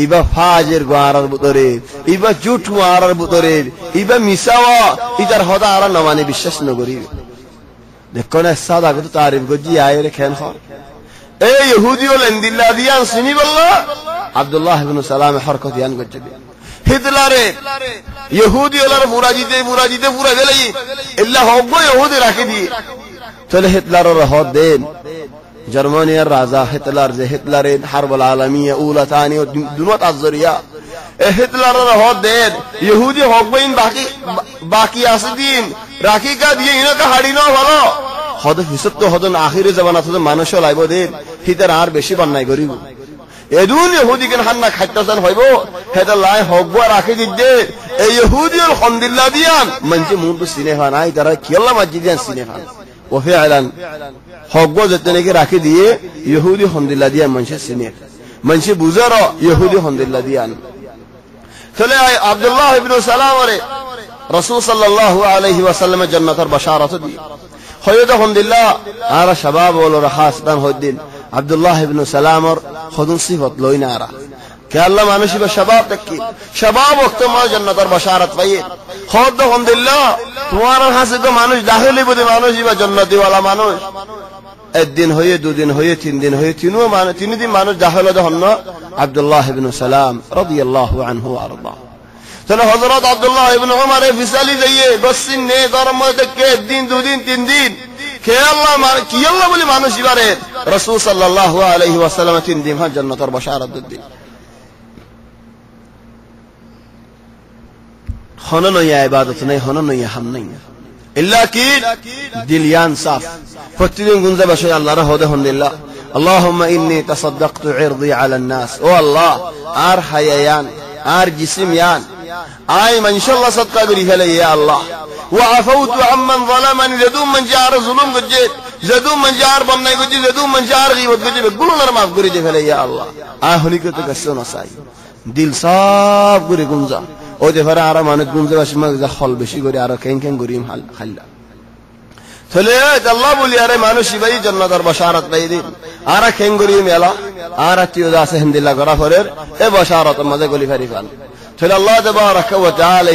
ইবা ফাজের গোয়ারার ভিতরে ইবা জুট গোয়ারার ভিতরে ইবা মিসাওয়া ইদার হদা আর না মানে বিশ্বাস ন করি দেখো না সাদা কত তারিফ গজি আয়ের খেন হ এই ইহুদি হলেন দিল্লা দিয়ান শুনি বললা আব্দুল্লাহ ইবনে সালাম হরকত ইয়ান গজি হিটলারে ইহুদি হলার মুরাজিতে পুরা গেলেই ইল্লা হগো ইহুদি রাখি দি চলে হিটলারের হদ দেন জার্মানিয়ার রাজা হিটলার যে হিটলারের হারবুল আলামিয়া উলা তানি দুনিয়াত আজরিয়া এ হিটলারের হদ দেন ইহুদি হগবইন বাকি আছে দিন রাখি কা দিয়ে ইনকা হাড়ি ন ভালো হদ হিসত তো হদন আখিরে জামানা তো মানুষ লাইব দেন হিতার আর বেশি বান্নাই করিব এদুন ইহুদি কেন হান্না খাইতাছেন হইব হেটা লাই হগবা রাখি দিদে এই ইহুদি আলহামদুলিল্লাহ দিয়ান মঞ্জি মুন্দ সিনেহা নাই তারা কিয়াল্লা মসজিদিয়ান সিনেহা ও ফিআলান হগবা যেতে নাকি রাখি দিয়ে ইহুদি আলহামদুলিল্লাহ দিয়ান মঞ্জি সিনে মঞ্জি বুজারো ইহুদি আলহামদুলিল্লাহ দিয়ান চলে আব্দুল্লাহ ইবনে সালাম রে রাসূল সাল্লাল্লাহু আলাইহি ওয়াসাল্লাম জান্নাতের বাশারাত দি হয়তো আলহামদুলিল্লাহ আর শাবাব ওল রাহাসদান হদিন আব্দুল্লাহ ইবনে সালামর খুদুন সিফত লইনা আরা কে আল্লাহ মানুষ বা শাবাব তাকি শাবাব ওয়াক্ত মা জান্নাতের বাশারাত পাইয়ে খুদ আলহামদুলিল্লাহ তোমার হাসে তো মানুষ দাখিলি বদি মানুষ বা জান্নাতি ওয়ালা মানুষ একদিন হয়ে দুদিন হয়ে তিন দিন হয়ে তিন দিন মানুষ দাখিল হন আব্দুল্লাহ ইবনে সালাম রাদিয়াল্লাহু আনহু আরদা তাহলে হযরত আব্দুল্লাহ ইবনে উমর ফিসালি যাইয়ে বসিন নে গরম মধ্যে একদিন দুদিন তিন দিন কে আল্লাহ কি আল্লাহ বলি মানুষ ইবারে রাসূল সাল্লাল্লাহু আলাইহি ওয়াসাল্লাম তিন দিন জান্নাতের বাশারাত দিন হনন ইয়া ইবাদত নাই হনন ইয়া হাম নাই ইল্লা কি দিলিয়ান সাফ প্রতিদিন গুনজা বসে আল্লাহর হদে আলহামদুলিল্লাহ আল্লাহুম্মা ইন্নী তাসাদদাকতু ইরদি আলা الناس ও আল্লাহ আর হায়ায়ান আর জিসমিয়ান আই মানশাল্লাহ সদকা করি ফেলে ইয়া আল্লাহ ওয়া আফাউতু আম্মান যালামানি যদুম মান জার জুলুম গজে যদুম মান জার বন্নাই গজে যদুম মান জার গীবত গজে গুনার মাফ করে দে ফেলে ইয়া আল্লাহ আ হলিকতে কষ্ট না চাই দিল সব করে গুঞ্জা ও যে ফরা আর মানুষ গুঞ্জা বাসমা যা হল বেশি করে আর কেন কেন গরিম হাল্লা চলে আল্লাহ বলি আরে মানুষ ভাই জান্নাতের বশারত পাই দিন আর কেন গরিম এলা আর আত্মীয় আছে হিন্দিল্লাহ করা ফরের এ বশারত মধ্যে গলি ফারি ফান চলে আল্লাহ তাবারাকা ওয়া তাআলা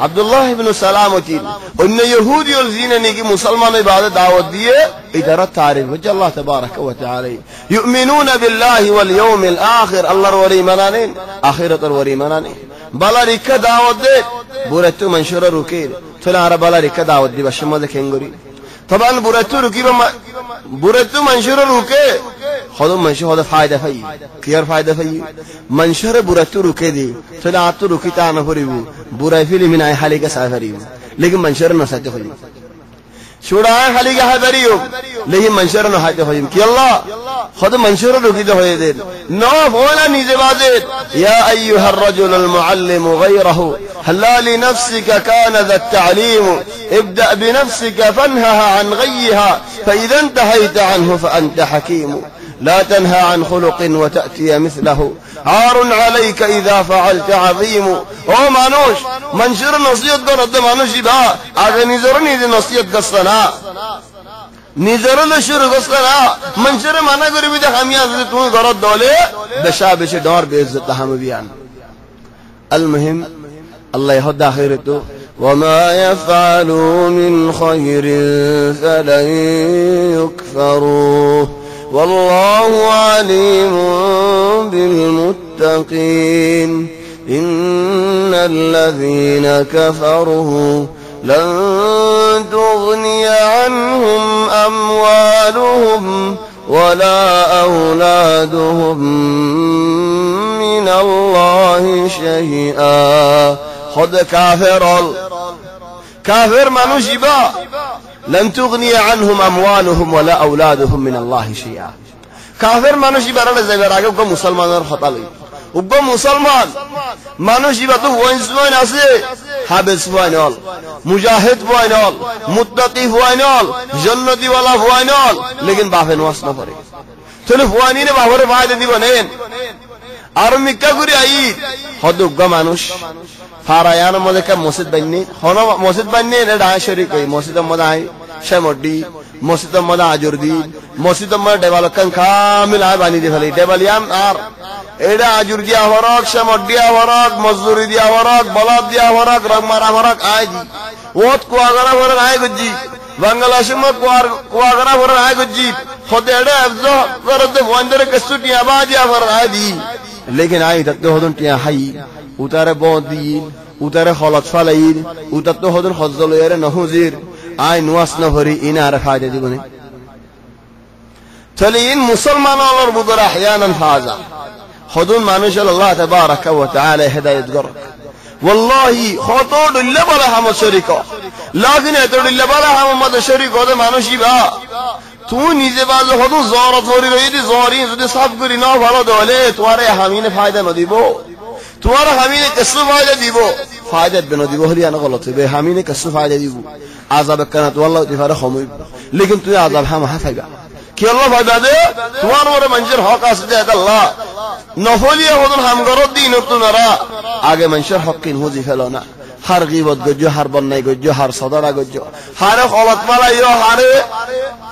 আব্দুল্লাহ ইবনে সালাম তিন অন্য ইহুদি ও জিনানি কি মুসলমান ইবাদত দাওয়াত দিয়ে ইদারা তারিফ হচ্ছে আল্লাহ তাবারাকা ওয়া তাআলা ইউমিনুনা বিল্লাহি ওয়াল ইয়াউমিল আখির আল্লাহর ওয়ারি মানানেন আখিরাতের ওয়ারি মানানেন বালা রিকা দাওয়াত দে বুরাতু মানশুরা রুকির চলে আর বালা রিকা দাওয়াত দিবা সমাজে কেঙ্গরি তবান বুরাতু রুকিবা বুরাতু মানশুরা রুকে خدم منشور هذا فائدة فيه كير فائدة فيه منشور براتو ركي دي فلا عطو ركي تانا فريبو برا فيلي من آي حالي کا سافريبو لیکن منشور نساته فيه شورا آي حالي کا حافريبو لیکن منشور نساته فيه كي الله خدم منشور ركي ده هوئے دين نوف ولا نيزي بازيد يا أيها الرجل المعلم غيره هلا لنفسك كان ذا التعليم ابدأ بنفسك فانهها عن غيها فإذا انتهيت عنه فأنت حكيم لا تنهى عن خلق وتأتي مثله عار عليك إذا فعلت عظيم او مانوش منشر نصيحت کرد مانوش با آگے نظرنی دی نصیحت گستنا نظرن شروع گستنا منشر مانا کری بھی خمیاز دی تو کرد دولے بشا بش دور بے عزت ہم بیان المهم الله يهد آخرته وما يفعلوا من خير فلن يكفروه والله عليم بالمتقين إن الذين كفروا لن تغني عنهم أموالهم ولا أولادهم من الله شيئا خد كافر منوش با لن تغني عنهم أموالهم ولا أولادهم من الله شيئا كافر منوش برا زبر آگے کو مسلمان خطا لئی উগ্র মুসলমান মানুষ ইবাদত ওয়াইন আছে হাবেস ওয়াইনল মুজাহিদ ওয়াইনল মুত্তাকি ওয়াইনল জান্নাতি ওয়ালা ওয়াইনল लेकिन বাপে নামাজ না পড়ে চলে ওয়াইনে বাপরে ফায়দা দিব নেন আর মিক্কা করে আই হদুগ্গ মানুষ ফারায়ান মধ্যে কা মসজিদ বানিয়ে হনো মসজিদ বানিয়ে এটা শরীক কই মসজিদের মধ্যে আই শেমডি মসজিদের মধ্যে আজরদি মসজিদের মধ্যে ডেভেলপমেন্ট কামিল আই বানিয়ে দি ফেলি ডেভেলিয়াম আর এটা আজুর দিয়া হরক শেমড দিয়া হরক মজদুরি দিয়া হরক বলদ দিয়া হরক রগমারা হরক আই দি ওত কুয়াগরা হরক আই গজি বাংলাদেশ মে কুয়াগরা হরক আই গজি খোদে এটা আফজো করতে বন্দরে কসুটি আবাদি হরক আই দি लेकिन आई तक तो होदन टिया हाई उतारे बोदी उतारे खलत फलाइर उतर तो होदन खजल यारे नहुजिर आई नुआस न भरी इन आर फायदे दिबने चले इन मुसलमान और बुदर احيانا फाजा होदन मानुष अल्लाह तबारक व तआला हिदायत कर والله خطود الا بلا هم شريكا لكن اتود الا بلا هم مد شريك هذا মানুষই বা তুই নিজে বাজে হদু জরত হরি রইদি জরি যদি সব করি না ভালো দলে তোমারে হামিনে ফায়দা ন দিব তোমারে হামিনে কসু ফায়দা দিব ফায়দা দেন দিব হরি আনা গলত হবে হামিনে কসু ফায়দা দিব আযাব কানাত والله তিফারে খমই लेकिन তুই আযাব হাম হাফাইবা কি আল্লাহ ফায়দা দে তোমার ওরে মঞ্জুর হক আছে দে আল্লাহ নফলিয়া হদুন হাম গরত দিন তুনারা আগে মঞ্জুর হক কিন হুজি ফেলনা हर गीबत गज्जो हर बन्नाई गज्जो हर सदरा गज्जो हर खलत मालाइयो हर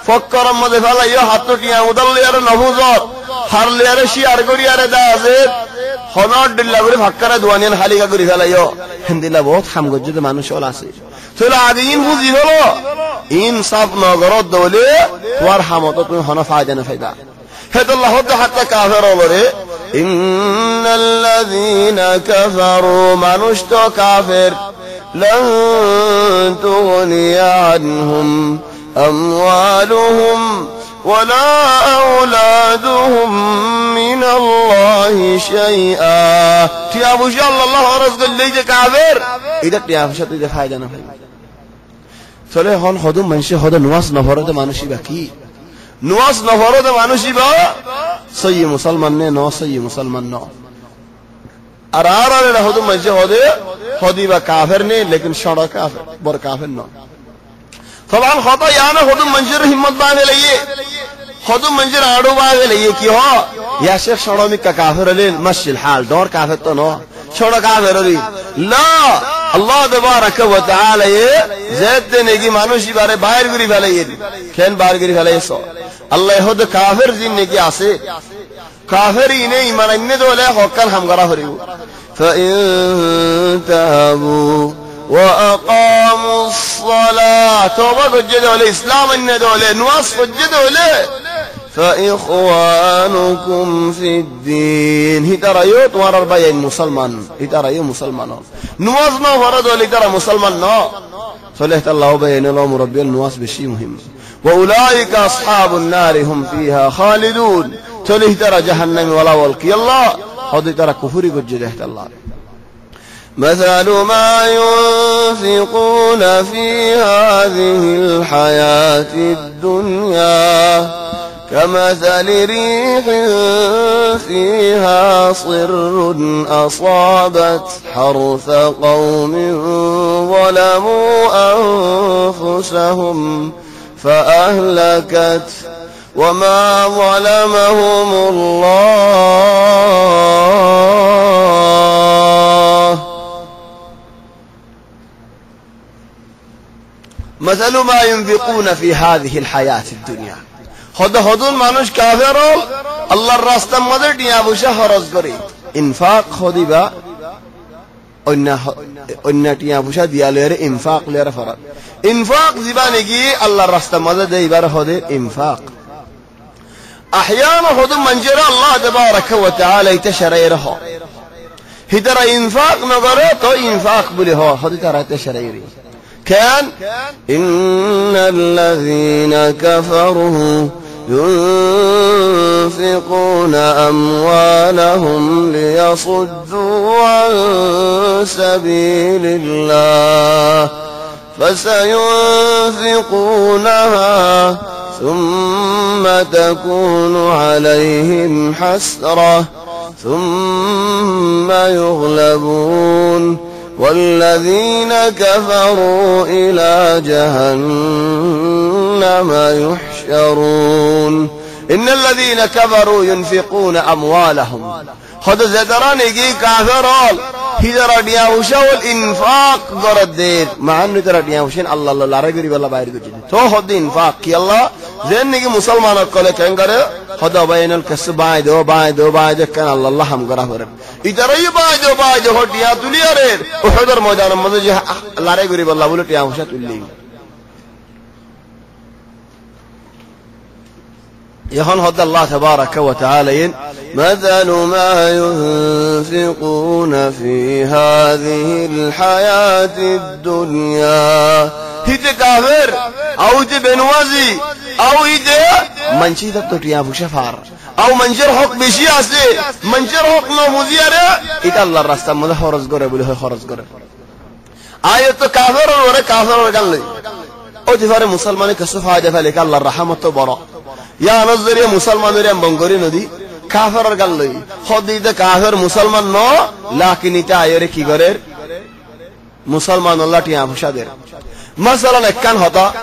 फक्कर मदे फालाइयो हाथ टिया उदल यार नहुजर हर लेयारे शियार गरियारे दाजे हनर दिल्ला गरि फक्करा दुआनियान हालिका गरि फालाइयो हिंदिला बहुत हम गज्जो মানুষ হল আছে চলে আগে ইন বুঝি হলো ইন সব নগরত দলে তোর হামত তুমি হন ফায়দা না ফায়দা হেদুল্লাহ হাত্তা কাফের বলে إن الذين كفروا منشت كافر لن تغني عنهم أموالهم ولا أولادهم من الله شيئا تيابو شاء الله رزق اللي كافر إذا تيابو شاء الله فايدة نفعل فله هون خدوم منشي خدوم نواس نفرد مانوشي بكي نواس نفرد مانوشي با সহি মুসলমান নে ন সহি মুসলমান ন আর হদু মঞ্জে হদি বা কাফের নেই লেকিন সড়ক কাফের বড় কাফের নয় طبعا خطا يعني خدوا منجر همت باغ لئیے خدوا منجر آڑو باغ لئیے کی ہو یا شیخ شڑومی کا کافر لین مشی الحال دور کافر تو نو چھوڑا کافر لی لا اللہ تبارک و تعالی زید دینے کی مانوشی بارے باہر گری پھلائیے کھین باہر گری پھلائیے سو اللہ خود کافر زینے کی آسے کافر ہی نہیں ایمان انہیں دو لے خوکن ہم گرہ فریو فَإِن تَابُوا وَأَقَامُوا الصَّلَاةَ توبہ کجدو لے اسلام انہیں دو لے نواز کجدو لے فَإِخْوَانُكُمْ فِي الدِّينِ ہی ترہ یو تمہارا ربائی مسلمان ہی ترہ یو مسلمان نواز نو فردو لے ترہ مسلمان نو صلیحت اللہ بین اللہ مربی النواز بشی مهم وَأُولَئِكَ أَصْحَابُ النَّارِ هُمْ فِيهَا خَالِدُونَ تلih ترى جهنم ولا والقي الله هذا ترى كفري بجده الله مثل ما ينفقون في هذه الحياة الدنيا كمثل ريح فيها صر أصابت حرث قوم ظلموا أنفسهم فأهلكت وما ظلمهم الله مثل ما ينفقون في هذه الحياة الدنيا خودون مانوش كافرو الله الراستم مدر دنيا بوشا خرج کري انفاق خودي با অন্য টিয়া পয়সা দিয়া লরে ইনফাক লরে ফরজ ইনফাক জীবনে কি আল্লাহর রাস্তা মধ্যে দেইবার হদে ইনফাক احيانا خذ منجر الله تبارك وتعالى تشريره هدر انفاق نظرته انفاق بله خذ ترى تشريري كان ان الذين كفروا ينفقون اموالهم ليصدوا عن سبيل الله فسينفقونها ثم تكون عليهم حسرة ثم يغلبون والذين كفروا إلى جهنم يحشرون إن الذين كفروا ينفقون أموالهم خد زدران يجي كافرون هذا ردياوشا والإنفاق قردير مع أنه ترى ردياوشين الله الله رجري بالله باير كجدي تو خد إنفاق كي الله زين نيجي مسلمان أقول كأن قرر خدا بين الكسب بايد كان الله الله هم قرر فرب إترى بايد خد يا تولي أريد وحضر مجانا مزج الله رجري بالله بقول ردياوشا تولي يهون هذا الله تبارك وتعالى مثل ما ينفقون في هذه الحياة الدنيا هيت كافر أو تبنوازي أو هيت منشي تبتوتيا بشفار أو منجر حق بشياسي منجر حق نموزيارة إذا الله راستا مده خرز قرر بله خرز قرر آية كافر ورا كافر قال لي أو تفار مسلمان كسوف هذا فلك الله رحمة برا يا نظر يا مسلمان ريم بنغوري ندي كافر قال لي خدي ده كافر مسلمان نو لكن يتاير كي غير مسلمان الله تيا فشادر مثلا كان هذا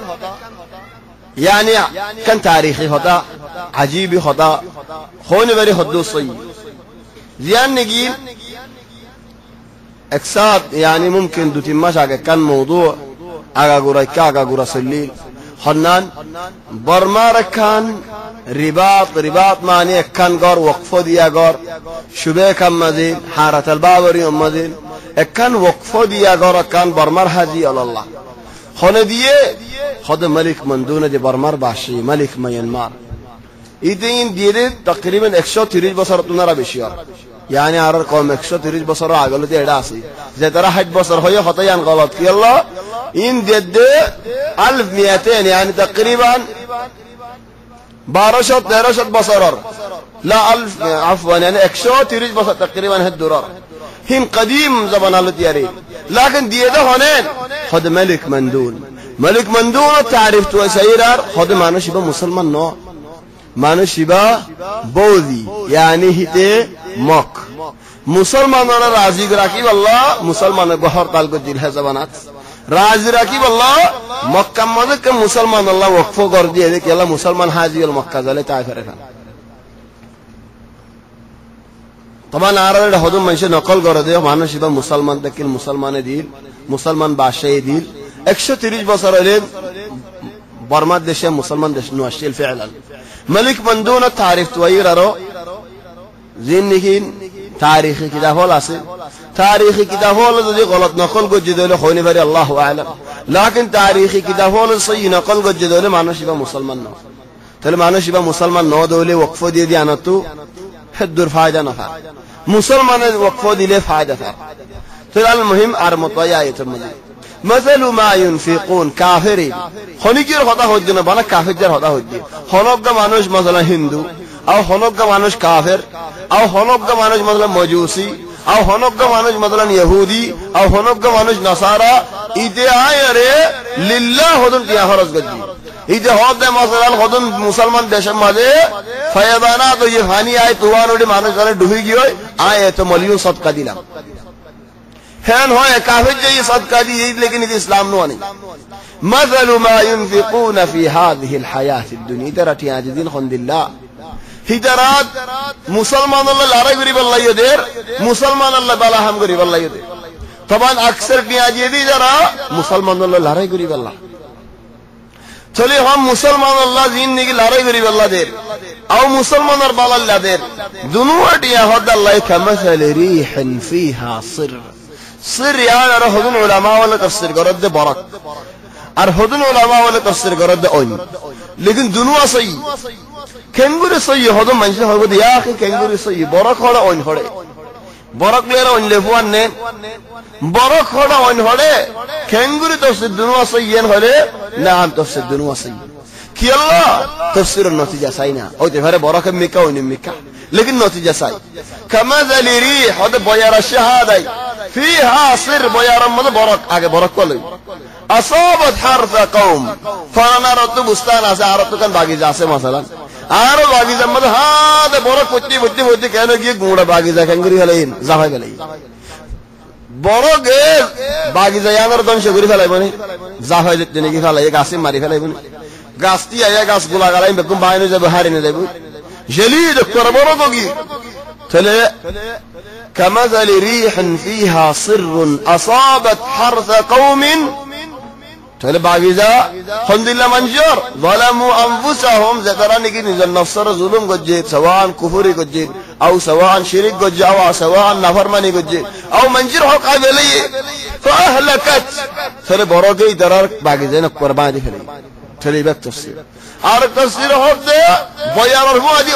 يعني كان تاريخي هذا عجيب هذا خون بري حدوثي زيان نجيل اكساد يعني ممكن دوتيماش كان موضوع اغا غورا سليل حنان برمار كان رباط معنی اکان گار وقفه دیا گار شبه کم مدین حارت البابری مدین اکان وقفه دیا گار اکان برمار هدی الله خانه دیه خود ملک مندونه دی برمار باشی ملک مینمار ایدین دیره تقریبا 130 بسر تونرا بشیار یعنی هر قوم 130 بسر را غلطی اډاسی زترا 8 بسر های خطایان غلط کی الله این دیده 1200 يعني تقريبا 1200 بصرر لا 1000 عفوا يعني 130 بصر تقريبا هالدولار هم قديم زمان التياري لكن ديده هونين خد ملك مندون تعرف تو سيرار خد مانو شبه مسلمان نو مانو شبه بوذي يعني هيته موك মুসলমানরা রাজি রাখিব আল্লাহ মুসলমানের গহর তাল গজিল হেজাবানাত রাজি রাখিব আল্লাহ মক্কা মধ্যে মুসলমান আল্লাহ ওয়াকফ কর দিয়ে দেখি আল্লাহ মুসলমান হাজি হল মক্কা জালে তাই করে খান তখন আর হদম মানুষের নকল করে দেয় মানুষ এবার মুসলমান দেখিল মুসলমানে দিল মুসলমান বাদশাহী দিল 130 বছর হলে বর্মার দেশে মুসলমান দেশ নুয়াশিল ফেলাল মালিক মন্দুন তারিখ তৈর আরো জিন্দিগিন তারিখি কিতাব হল আছে তারিখি কিতাব হল যদি গলত নকল গজ্জে দিলে হইনি পারে আল্লাহু আ'লাম লাকিন তারিখি কিতাব হল সহি নকল গজ্জে দিলে মানুষ এবার মুসলমান ন তাহলে মানুষ এবার মুসলমান ন দিলে ওয়াকফ দিয়ে দিয়ে আনতো হেদ্দুর ফায়দা না হয় মুসলমানের ওয়াকফ দিলে ফায়দা থাকে তো আল মুহিম আর মতয়া আয়াতের মধ্যে مثل ما ينفقون কাফিরিন খনিকের কথা হচ্ছে না বলা কাফিরদের কথা হচ্ছে হনজ্ঞ মানুষ مثلا হিন্দু আর হনজ্ঞ মানুষ কাফের আর হনজ্ঞ মানুষ مثلا মজুসি আর হনজ্ঞ মানুষ مثلا ইহুদি আর হনজ্ঞ মানুষ নাসারা ইতে আয়ারে লিল্লাহ হদন দিয়া খরচ গজি ইতে হদে مثلا হদন মুসলমান দেশের মাঝে ফায়দানা তো ये ফানি আয় তুয়ানোডি মানুষ করে ডুবি গিয়ে আয় তো মলিয়ন সদকা দিলাম হ্যাঁ হয় কাফির যে সদকা দিয়ে लेकिन ये इस्लाम नो नहीं مثل ما ينفقون في هذه الحياة الدنيا ترى عاجزين عند الله হিজরাত মুসলমান আল্লাহ লড়াই করি বল্লা ইদের মুসলমান আল্লাহ বালা হাম করি বল্লা ইদের তখন আকসর পিয়াজি দি যারা মুসলমান আল্লাহ লড়াই করি বল্লা চলে हम মুসলমান আল্লাহ জিন্দেগি লড়াই করি বল্লা দের او মুসলমান আর বালা আল্লাহ দের দুনো আটিয়া হদ আল্লাহ কামাসাল রিহন ফিহা সির সির আর হদুন উলামা ওয়ালা তাফসীর করদ বরক আর হদুন উলামা ওয়ালা তাফসীর করদ ওই लेकिन দুনো সহি কেঙ্গুরি সহি হদম মানুষ হবে দিয়া কেঙ্গুরি সহি বরক হড়া ওই হড়ে বরক লেরা ওই লেফুয়ান নে বরক হড়া ওই হড়ে কেঙ্গুরি তাফসীর দুনো সহি এন হলে নাম তাফসীর দুনো সহি কি আল্লাহ তাফসীরের নতিজা চাই না ওইতে ঘরে বরক মিকা ওই মিকা लेकिन নতিজা চাই কামাযাল রিহ হদ বয়ার শাহাদাই ফিহা সির বয়ার মধ্যে বরক আগে বরক কলই আসাবাত হারফা কওম ফানারাতু বুস্তান আছে আর তো কান বাগিচা আছে মাসালান আর বাগিচার মধ্যে হাতে বরক পত্তি পত্তি পত্তি কেন গিয়ে গুড়া বাগিচা কাঙ্গরি ফেলাইন জাফাই ফেলাই বরকে বাগিচা ইয়ানোর ধ্বংস করে ফেলাইব নি জাফাই যেতে নাকি ফেলাই গাছে মারি ফেলাইব নি গাছটি আয়া গাছ গুলা গালাই বেকুম বাইনে যাবে হারিনে যাইব জলিদ করে বরক গি তাহলে كمثل ريح فيها صر أصابت حرث قوم তাহলে বাগিজা খন্দিল্লা মঞ্জুর যালামু আনফুসাহুম যারা নাকি নিজের নফসের জুলুম করছে সওয়ান কুফরি করছে আও সওয়ান শিরক করছে আও সওয়ান নাফরমানি করছে আও মঞ্জুর হক আবেলি ফাহলাকাত তাহলে বড়কেই দরার বাগিজা না কুরবানি ফেলে তাহলে এই তাফসীর আর তাফসীর হচ্ছে বয়ার হুয়াদি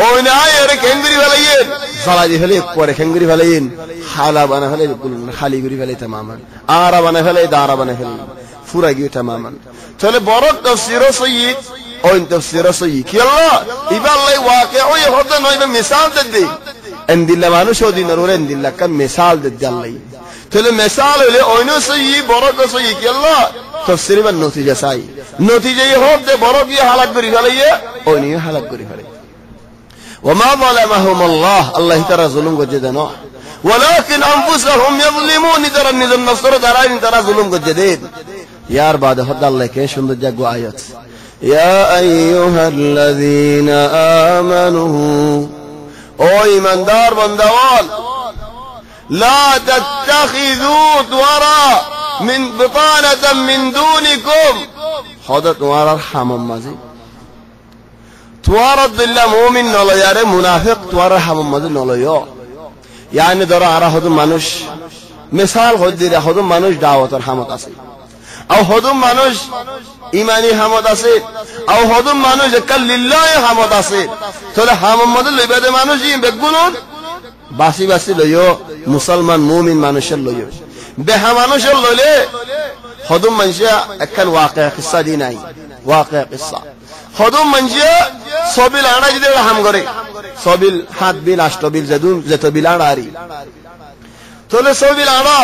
ওই না এর কেঙ্গুরি ফেলাইন সালাদি ফেলে পরে কেঙ্গুরি ফেলাইন হালা বানা ফেলে খালি গুরি ফেলে तमामन আরা বানা ফেলে দারা বানা ফেলে পুরা গিয়ে तमामन তাহলে বড় তাফসীর সহিহ ওই তাফসীর সহিহ কি আল্লাহ ইবাল্লাই ওয়াকি ওই হতে নয় মিসাল দেই এন্দিল্লা মানুষ ওদিন আর এন্দিল্লা কান মিসাল দেই আল্লাহ তাহলে মিসাল হলে ওইন সহিহ বড় সহিহ কি আল্লাহ তাফসীর এর নতিজা চাই নতিজাই হতে বড় গিয়ে হালাত করি ফেলাইয়ে ওইনিও হালাত করি ফেলে وما ظلمهم الله الله ترى ظلم وجدنا ولكن انفسهم يظلمون ترى النصر ترى ظلم وجدين يا بعد هذا الله كان সুন্দর জাগো আয়াত يا ايها الذين امنوا او ایماندار بندوال لا تتخذوا ورا من بطانة من دونكم حدث ورا حمام مازي توارد بالله مؤمن نلا ياره منافق توار حمام مازي نلا يا يعني دارا আরা হদম মানুষ মিসাল হদিরা হদম মানুষ দাওয়াতের হামত আছে আও হদম মানুষ ইমানি হামত আছে আও হদম মানুষ কাল্লিল্লাহ হামত আছে তাহলে হামম মধ্যে লইবাদে মানুষ ই বেগুনুন বাসি বাসি লইও মুসলমান মুমিন মানুষের লইও বেহা মানুষের লইলে হদম মানুষা একখান ওয়াকিয়া কিসসা দি নাই ওয়াকিয়া কিসসা হদম মানুষা সবিল আনা যদি হাম করে সবিল হাত বিল আষ্ট বিল যেত বিল আড়ারি তো তোলে সবিল আড়া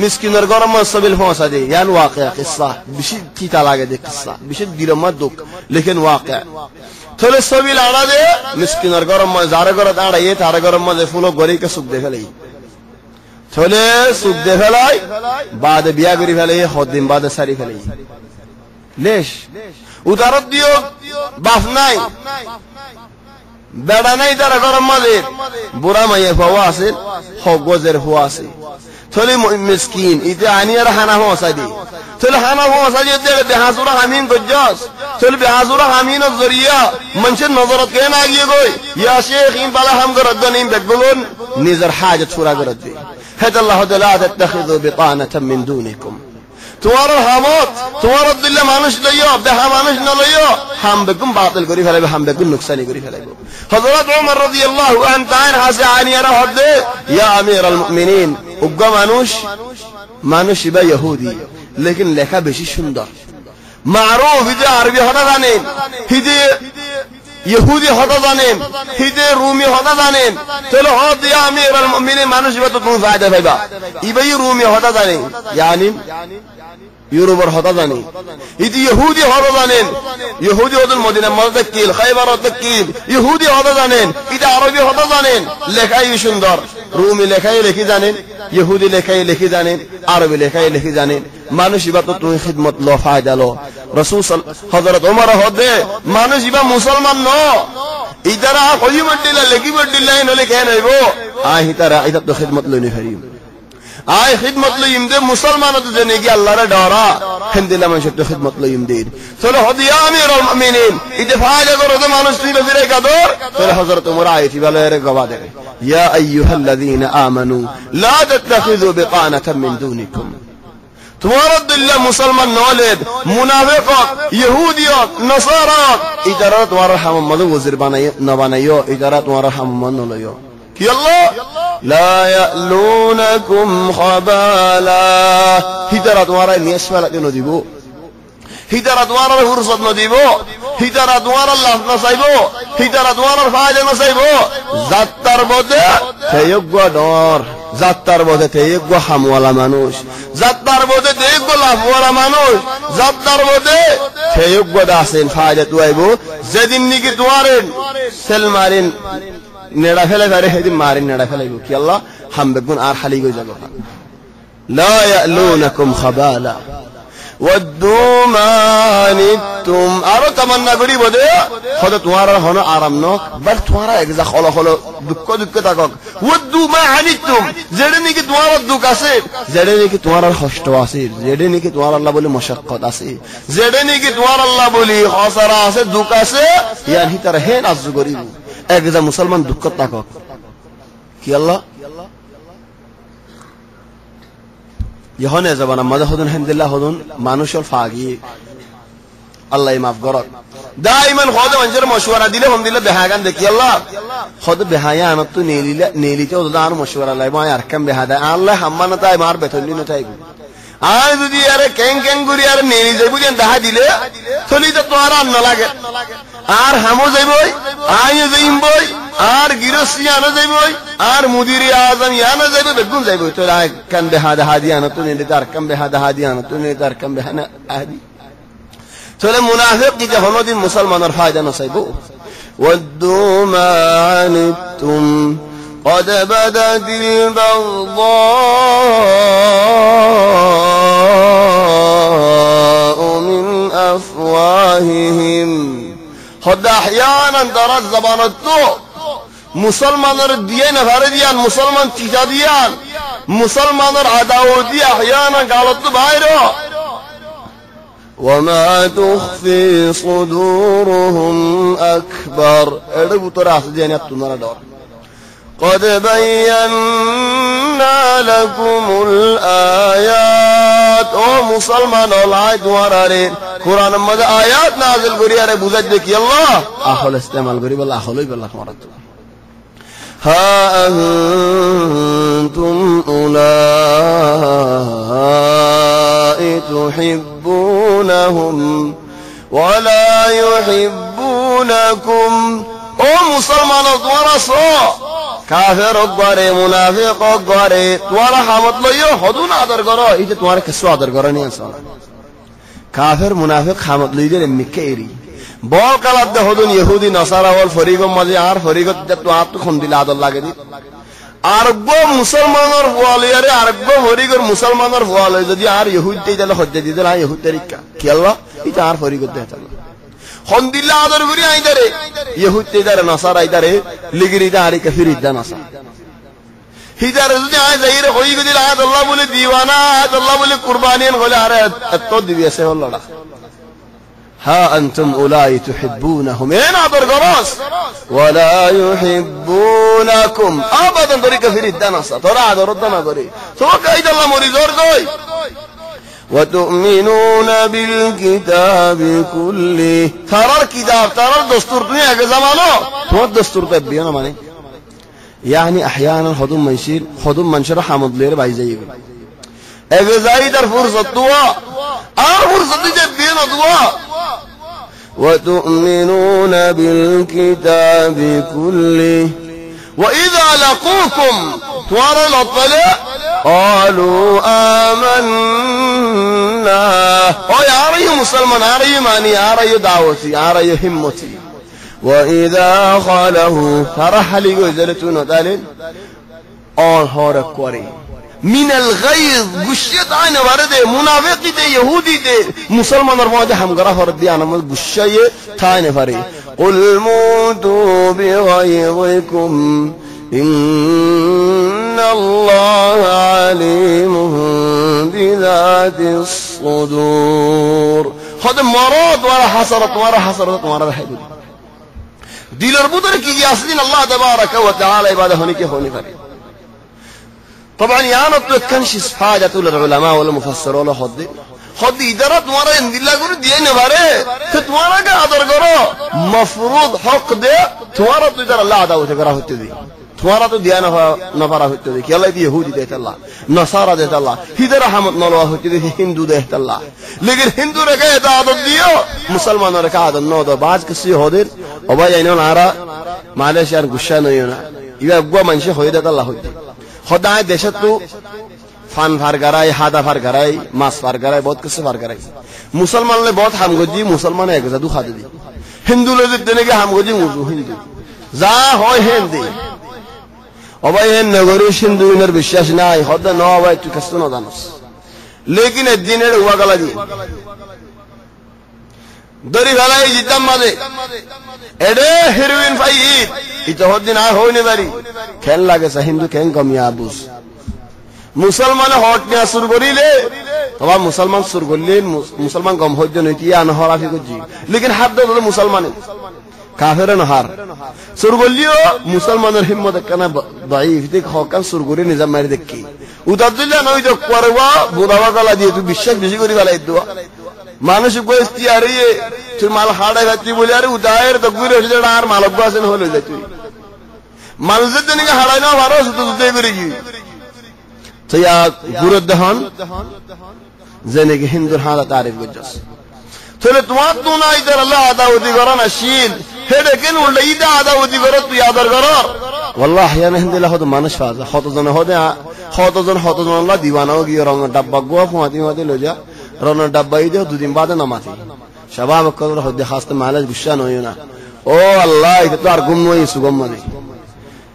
মিসকিনের গরম সবিল পৌঁছা দে ইয়ান ওয়াকিয়া কিসসা বেশি কিতা লাগে দে কিসসা বেশি দিরমত দুঃখ লেকিন ওয়াকিয়া তোলে সবিল আড়া দে মিসকিনের গরম যারে গরে দাঁড়াইয়ে তারে গরম মধ্যে ফুলো গরি কে সুখ দেখে লাই তোলে সুখ দেখে লাই বাদে বিয়া করি ফেলে হদিন বাদে সারি ফেলে লেশ উদারত দিও বাপ নাই বেড়া নাই তারা গরম মাঝে বুড়া মাইয়া হওয়া আছে হগজের হওয়া আছে থলে মিসকিন ইতে আনিয়ার হানা হওয়া দি থলে হানা হওয়া দিয়ে দেখে বেহাজুরা হামিন গজ্জাস থলে বেহাজুরা হামিনের জরিয়া মানুষের নজরত কে না গিয়ে গই ইয়া শেখ ইন বালা হাম গরদ নিম বেগুলন নিজের হাজত পুরা গরদ দি হাদ আল্লাহ লা তাত্তাখিযু বিতানাতাম মিন দুনিকুম তোমার হামত তোমার দিলে মানুষ লইও বেহা মানুষ না লইও হাম বেকুম বাতিল করি ফেলাইবে হাম বেকুম নুকসানি করি ফেলাইবে হযরত ওমর রাদিয়াল্লাহু আনহু তাইন হাসে আনিয়ারা হদে ইয়া আমিরুল মুমিনিন উগ্গা মানুষ ইবা ইহুদি লেকিন লেখা বেশি সুন্দর মারুফ হিদে আরবি হদা জানেন হিদে ইহুদি হদা জানেন হিদে রুমি হদা জানেন তাহলে হদ ইয়া আমিরুল মুমিনিন মানুষ ইবা তো তুমি ফায়দা পাইবা ইবাই রুমি হদা জানেন ইয়ানি ইউরোপের হতা জানি ইতি ইহুদি হতা জানেন ইহুদি হতেন মদিনা মজদাকিল খাইবার হতাকিল ইহুদি হতা জানেন ইতি আরবি হতা জানেন লেখাই সুন্দর রুমি লেখাই লেখি জানেন ইহুদি লেখাই লেখি জানেন আরবি লেখাই লেখি জানেন মানুষ ইবা তো তুমি খিদমত লো ফায়দা লো রাসূল হযরত ওমর হদে মানুষ ইবা মুসলমান ন ইদারা কই বডিলা লেখি বডিলা নলে কেন হইবো আহি তারা ইদা তো খিদমত লইনি ফরিম আয় খিদমত লইম দে মুসলমান তো জেনে কি আল্লাহর ডরা হিন্দিলা মানুষ তো খিদমত লইম দে চলো হদিয়া আমিরুল মুমিনিন ইতফাজ করো তো মানুষ ছিল ফিরে কাদর তোর হযরত ওমর আইতি বলে রে গবা দে ইয়া আইয়ুহাল্লাযীনা আমানু লা তাত্তাখিযু বিতানাতাম মিন দুনিকুম তোমার দিল্লা মুসলমান নলেদ মুনাফিক ইহুদিয়ত নসারা ইদারা তোমার হামমদ ওজির বানাই না বানাইও ইদারা তোমার হামমদ নলইও কি আল্লাহ লা ইয়ালুনাকুম খাবালা হিদারা তোমার নিয়াসওয়ালা কেন দিব হিদারা তোমার ফুরসত ন দিব হিদারা তোমার লাভ না চাইবো হিদারা তোমার ফায়দা না চাইবো জাত্তার বদে তেয়গ্য ডর জাত্তার বদে তেয়গ্য হামওয়ালা মানুষ জাত্তার বদে তেয়গ্য লাভওয়ালা মানুষ জাত্তার বদে তেয়গ্য দাসেন ফায়দা তুইবো যেদিন নিকি তোমার সেল মারিন নেড়া ফেলে ফেলে সেদিন মারি নেড়া ফেলাইব কি আল্লাহ হাম বেগুন আর খালি গই যাব লা ইয়ালুনাকুম খাবালা ওয়াদ্দু মা আনিতুম আরো তামান্না করি বদে হয়তো তোমার হন আরাম ন বাট তোমার একজা খলো খলো দুঃখ দুঃখ থাকক ওয়াদ্দু মা আনিতুম যেডে নাকি তোমার দুঃখ আছে যেডে নাকি তোমার কষ্ট আছে যেডে নাকি তোমার আল্লাহ বলে মশাক্কত আছে যেডে নাকি তোমার আল্লাহ বলি খসারা আছে দুঃখ আছে ইয়ার হিতার হেন আজু করিব একজা মুসলমান দুঃখ থাকক কি আল্লাহ ইহনে জবানা মাদা হদুন হামদুলিল্লাহ হদুন মানুষের ফাগি আল্লাহ মাফ করক দাইমান খোদা মানুষের মশওয়ারা দিলে হামদুলিল্লাহ বেহাগান দেখি আল্লাহ খোদা বেহায়া আনত তো নেলিতে ওদা আর মশওয়ারা লাই মায় আরকাম বেহাদা আল্লাহ হাম্মানা তাই মার বেতনি ন তাই আর যদি আরে ক্যাং ক্যাং করি আর নেলি যাইবো যেন দেখা দিলে চলি তো তোমার আর না লাগে আর হামো যাইবই আইও যাইবই আর গিরসি আনো যাইবই আর মুদিরি আজম ইয়ানো যাইবই বেগুন যাইবই তো আই কান বেহাদা হাদি আনো তো নেলি তার কাম বেহাদা হাদি আনো তো নেলি তার কাম বেহানা আদি চলে মুনাফিক কি যে হনদিন মুসলমানের ফায়দা না চাইবো ওয়াদ্দু মা আনিতুম قد بدت البغضاء من أفواههم خد أحيانا درس زبانتو مسلمان الدين فرديان مسلمان تجاديان مسلمان العداودي أحيانا قالت بايرو وما تخفي صدورهم أكبر اربو تراس ديانيات تنرى دور قد بينا لكم الآيات او مسلمان الآيات ورارين قرآن مدى آيات نازل قرية بوزدك يالله أخل استعمال قريب الله أخلوي بالله مرد ها أنتم أولئك تحبونهم ولا يحبونكم او مسلمان ورسو কাফের গরে মুনাফিক গরে তোমার হামত লইও হদুন আদর করো এই যে তোমার কিছু আদর করো নিয়ে আসো কাফের মুনাফিক হামত লইদের এমনিকে এরি বল কালাদ দে হদুন ইহুদি নসারা ওল ফরিগম মাঝে আর ফরিগত তো আর তো খুন দিলে আদর লাগে দি আরব মুসলমানের ওয়ালিয়ারে আরব ফরিগর মুসলমানের ওয়ালে যদি আর ইহুদি দিলে হজ্জা দিতে না ইহুদ তরিকা কি আল্লাহ এটা আর ফরিগত দেতা খুন দিলে আদর করি আইদারে ইহুদ দিদারে নসারা আইদারে লিগরি দা আরি কাফির ইদা নসা হিদারে যদি আয় যাইরে হই গদিল আয় আল্লাহ বলে দিওয়ানা আল্লাহ বলে কুরবানিয়ান হলে আরে এত দিবি এসে হলড়া ها أنتم أولئك تحبونهم إن عبر قراص ولا يحبونكم أبدا طريقة في الدنسة ترى هذا ردنا بري سوى كايد الله مريزور قوي وتؤمنون بالكتاب كله ترى الكتاب ترى الدستور دنيا كزمانه هو الدستور تبينا ماني يعني أحيانا خدوم منشر حمد لير بايزيه اجزاي در فرصة دعاء فرصة تبينا دعاء وتؤمنون بالكتاب كله وإذا لقوكم توارى الأطلاع قالوا آمنا يا ري مسلمان يا ري ماني يا ري دعوتي يا ري همتي وإذا خاله ترحل يزلتون وتالين هورك وري من الغيظ غشيت عين ورده منافق دي يهودي دي مسلمان رفاده هم غرا فردي انا غشيه تاين فري قل موتوا بغيظكم ان الله عليم بذات الصدور خد مرض ولا حسرت ولا حدود ديلر بدر كي ياسين الله تبارك وتعالى عباده هنيك هوني فري طبعا يعني تو كنشس حاجه للعلماء والمفسرين خد اداره تمہارا ان دل کو دیے نہ بارے تو تمہارا کا ادر کرو مفروض حق دے تمہارا تو ادھر اللہ ادا ہوتے کرا ہوتے دی تمہارا تو دیا نہ فرا ہوتے دی کہ اللہ دی یہودی دیتا اللہ نصارى دیتا اللہ ادھر رحمت نہ ہوتے دی ہندو دیتا اللہ لیکن ہندو نے کہا عادت دیو مسلمانوں نے کہا عادت نہ دو بعض کسی ہودر او بھائی انہوں آرا معلش یار غصہ نہیں ہونا یہ اگوا منشی ہوئی دیتا اللہ ہوتی خدای دهشت تو فن فرگرای هدا فرگرای ماس فرگرای बहुत किस्से فرگرای मुसलमान ने बहुत हमगोजी मुसलमान एक जादू खा दी हिंदू लोग देने के हमगोजी मुझू हिंदू जा होय हिंदी अबे ये नगरी हिंदू इनर विश्वास নাই হদ না ভাই তুই কষ্ট না জানোস लेकिन দিনের হুয়া গলা দি দরি গলাই জিতাম মাঝে এডে হিরোইন ফাইট এটা হদিন আর হইনি বাড়ি খেল লাগে হিন্দু কেন কামিয়াবুস মুসলমান হট নিয়া শুরু করিলে তবা মুসলমান শুরু করলেন মুসলমান কম হইতে নইতি আনহরাফি গজি लेकिन হাত দলে মুসলমান কাফের নহর শুরু করলিও মুসলমানের হিম্মত কেনা দাইফ দেখ হকান শুরু করে নিজাম মারি দেখি উদাদিল্লা নই যে করবা বুড়াবা গলা দিয়ে তুই বিশ্বাস বেশি করি গলা ইদুয়া মানুষ গোস্তি আরে তুই মাল হাড়া গাতি বলি আরে উদায়ের তো গুরে হইছে আর মালক গাছেন হলো যাই তুই মানুষের জন্য হাড়াই না ভালো তো দুধে করে কি তো ইয়া গুরুদ দহন জেনে কি হিন্দুর হালা তারিফ গজস তাহলে তোমার তো না ইদার আল্লাহ আদাওতি করেন আসিল হেডে কেন উল্টা ইদা আদাওতি করে তুই আদর কর والله يا نهندي له هذا مانش فاز خطزن هذا خطزن الله دیوانو گی رنگ ڈبا گوا فاتی ماتی لوجا رنگ ڈبا ای دے دو دن بعد نماتی شباب کدر خود خاصه معلش گشان ہوینا او الله ای تو ارگم نوئی سگم مدی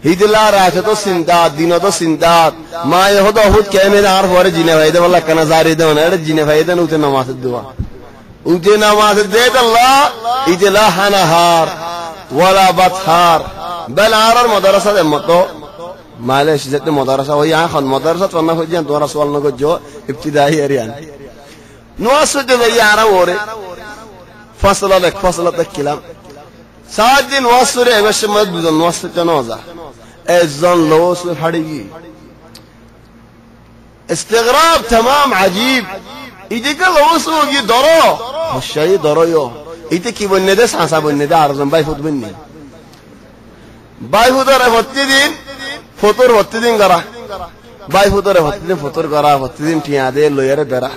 هیدلا راته تو سنداد دینو تو سنداد ما یهودا خود کہنے دار فورے جینے فائدہ والله کنازاری دے نے جینے فائدہ نو تے نماز دعا او تے نماز دے اللہ اجلا نهار ولا بطهار بل عرر مدرسه متو معلش ذات مدرسه وهي اخذ مدرسه فما فجان تو رسول نگو جو ابتدائي اريان نواسد دے یارا وره فصل لك كلام ساعد دين واسره اش مد نواسد جنازه اذن لوس حديقي استغراب تمام عجيب ايدي قال لوسو يي درو الشيء درو ايتي كي بنده سانسا بنده ارزم باي فوت بني باي فوتره وتدين فطور وتدين غرا باي فوتره وتدين فطور غرا وتدين টিয়া দে লয়ারে বেরা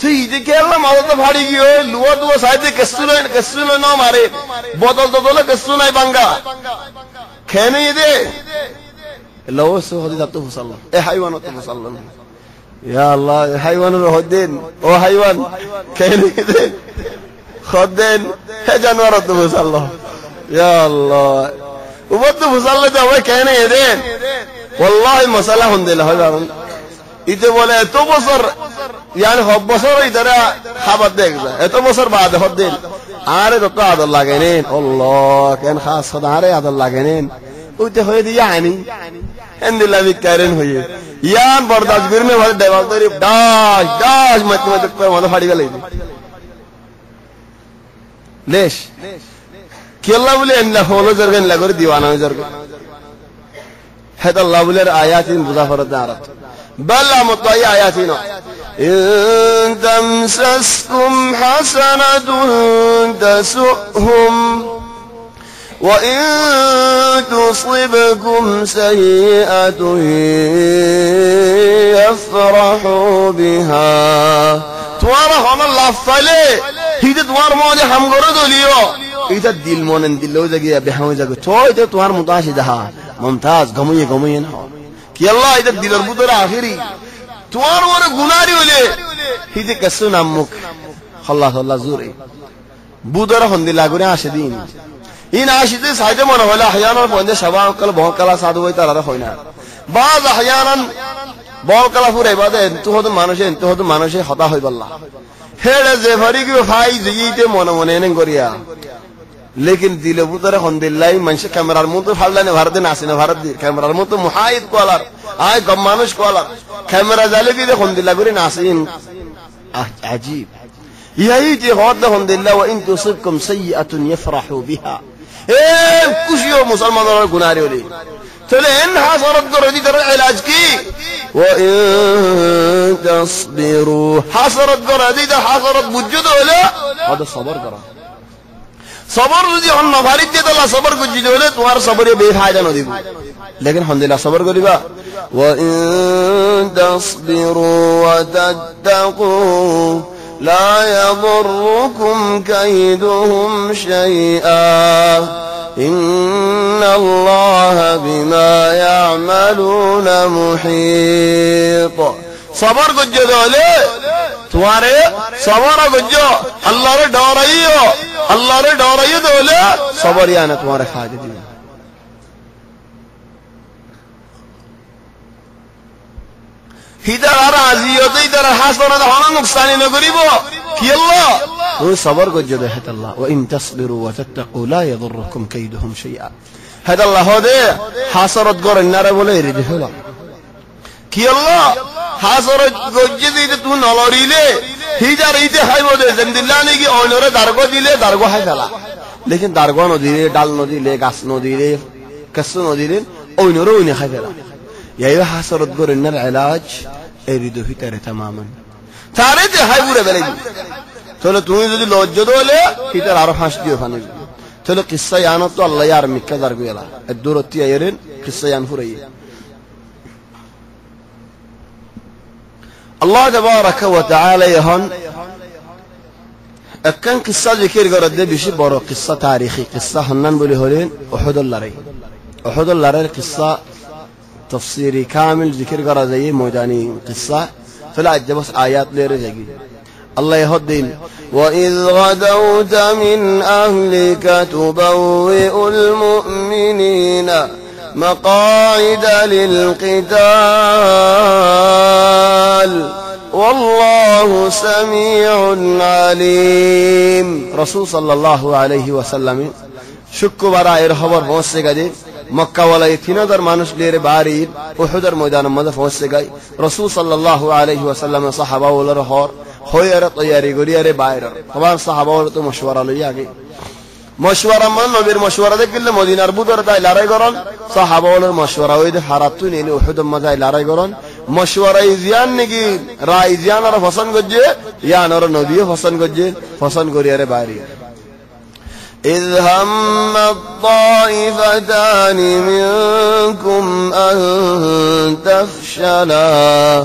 তুই ইদি কেলা মালতো ভাড়ি গিয়ে লুয়া দুয়া সাইতে কেসুলো না মারে বদল দদলে কেসু নাই বাঙ্গা خانه يدي لو سو هدي دتو فصل اي حيوان تو فصل يا الله حيوان الهدين او حيوان خانه يدي خدين هي جانور تو فصل يا الله وبدو فصل ده هو خانه يدي والله مساله هندله هذا ইতে বলে এত বছর يعني সব বছর ইদারা খাবার দেখবে এত বছর বাদে হদ্দিন আরে তো আদর লাগেনেন আল্লাহ কেন খাস খোদা আরে আদর লাগেনেন ওইতে হয়ে দি يعني এন্দিলা বিকারেন হয়ে ইয়ান বরদাস গিরমে ভালো দেওয়াল তরি দাস দাস মত মত করে মনে ফাড়ি গেল লেশ কি আল্লাহ বলে এন্লা হলো জরগন লাগরে দিওয়ানা হয়ে জরগ হেদ আল্লাহ বলের আয়াতিন মুজাফরত আরাত بل مطيع آياتنا إن تمسسكم حسنة تسؤهم وإن تصبكم سيئة يفرحوا بها توارا خان الله فلي هيدا توار موجه هم قردو ليو هيدا دل مونن دلو زگي بحوي زگو توي توار متاشدها ممتاز غمي غمي نها কি আল্লাহ এটা দিলের ভিতরে আখেরি তোমার ওরে গুনারি হলে হিতে কসু নামুক আল্লাহ আল্লাহ জুরে বুদরা হন্দিলা করে আসে দিন ইন আসিতে সাইতে মনে হলো আহয়ানার বন্ধে সবাকল বহকালা সাধু হই তারা হয় না বাজ আহয়ানান বহকালা ফুরে বাদে তো হতো মানুষে হতা হই বল্লা হেড়ে যে ভারি কি ভাই জিইতে মনে মনে নেন করিয়া लेकिन दिले बुतरे हंदिल्लाई मनसे कैमरार मुतो फाललाने भारत नासिने भारत दी कैमरार मुतो मुहायिद कोलार आय गम मानुष कोलार कैमरा जाले की दे हंदिल्ला गुरी नासिन अजीब यही जे होद हंदिल्ला व इन तुसिबकुम सय्यतुन यफरहु बिहा ए खुशियो मुसलमानों गुनारी होली चले इन हासरत को रदी तरह इलाज की व इन तस्बिरु हासरत को रदी दा हासरत बुजुद होले और सबर करो सबर যদি অন্য ভারিত দিয়ে আল্লাহ সবর করজি হলে তোমার সবরে বেফায়দা ন দিব लेकिन আলহামদুলিল্লাহ সবর করিবা ওয়া ইন তাসবিরু ওয়া তাত্তাকু লা ইয়াদুরুকুম কাইদুহুম শাইআ ইন্নাল্লাহা বিমা ইয়ামালুনা মুহীত সবর করজি হলে तुम्हारे सबर गुजो अल्लाह रे डराइयो दोले सबर याना तुम्हारे फायदे दी हिदर राजी होते इधर हासना तो हम नुकसान न करिबो कि अल्लाह वो सबर गुजो दे है अल्लाह व इन तस्बिरु व तत्तकु ला यदुरकुम कैदुहुम शैआ है अल्लाह हो दे हासरत गोर नारे बोले रे होला कि अल्लाह हासरत गोज्जे दे तू नलरिले हिजा रहीते हाइबो दे जिंदिल्ला ने की ओनरे दारगो दिले दारगो हाय फला लेकिन दारगो न दिले डाल न दिले गास न दिले कसु न दिले ओनरे ओने हाय फला यही हासरत गोर नर इलाज एरिदो ही तेरे तमामन तारे ते हाय पूरे बेले चलो तू যদি লজ্জা দলে হিতার আর ফাঁস দিও ফানে চলো কিসসা ইয়ানো তো আল্লাহ यार মিক্কা দারগো এলা এদুরতি আইরেন কিসসা ইয়ান ফুরাই الله تبارك وتعالى يهون كان قصة ذكر قرد ده بشي برو قصة تاريخي قصة هنن بولي هولين أحد اللاري قصة تفسيري كامل ذكر قرد ده موجاني قصة فلا أجبس آيات لير جاقي الله يهدين وإذ غدوت من أهلك تبوئ المؤمنين مقاعد للقتال والله سميع عليم رسول صلى الله عليه وسلم شك برائر خبر پہنچے گئے مکہ والے 3000 মানুষ لیے باری احد میدان مدد پہنچے گئے رسول صلی اللہ علیہ وسلم صحابہ ولر ہوئے تیاری گریے باہر تمام صحابہ تو مشورہ لیا گئے مشورہ من نبیر مشورہ دکل مدینہ بودر دا لارای گران صحابہ ولر مشورہ وید حراتون یعنی احد مدد لارای گران مشورہ زیان نگی رای زیان را پسند گجے یا نور نبی پسند گجے پسند گریے باری إذ هم الطائفتان منكم أن تفشلا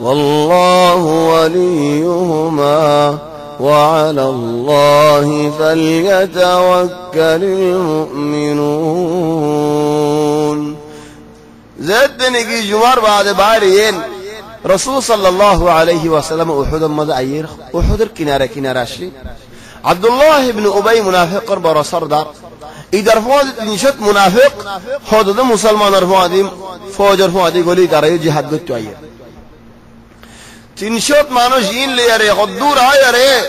والله وليهما وعلى الله فليتوكل المؤمنون زدني كي جمار بعد بارين رسول صلى الله عليه وسلم أحد ماذا أير أحد كنارة شلي عبد الله بن أبي منافق قرب سردار إذا رفعت نشط منافق هذا مسلمان رفعت فوج رفعت يقولي ترى جهاد قلت أير تنشط مانوش إن لي يري خدور هاي يري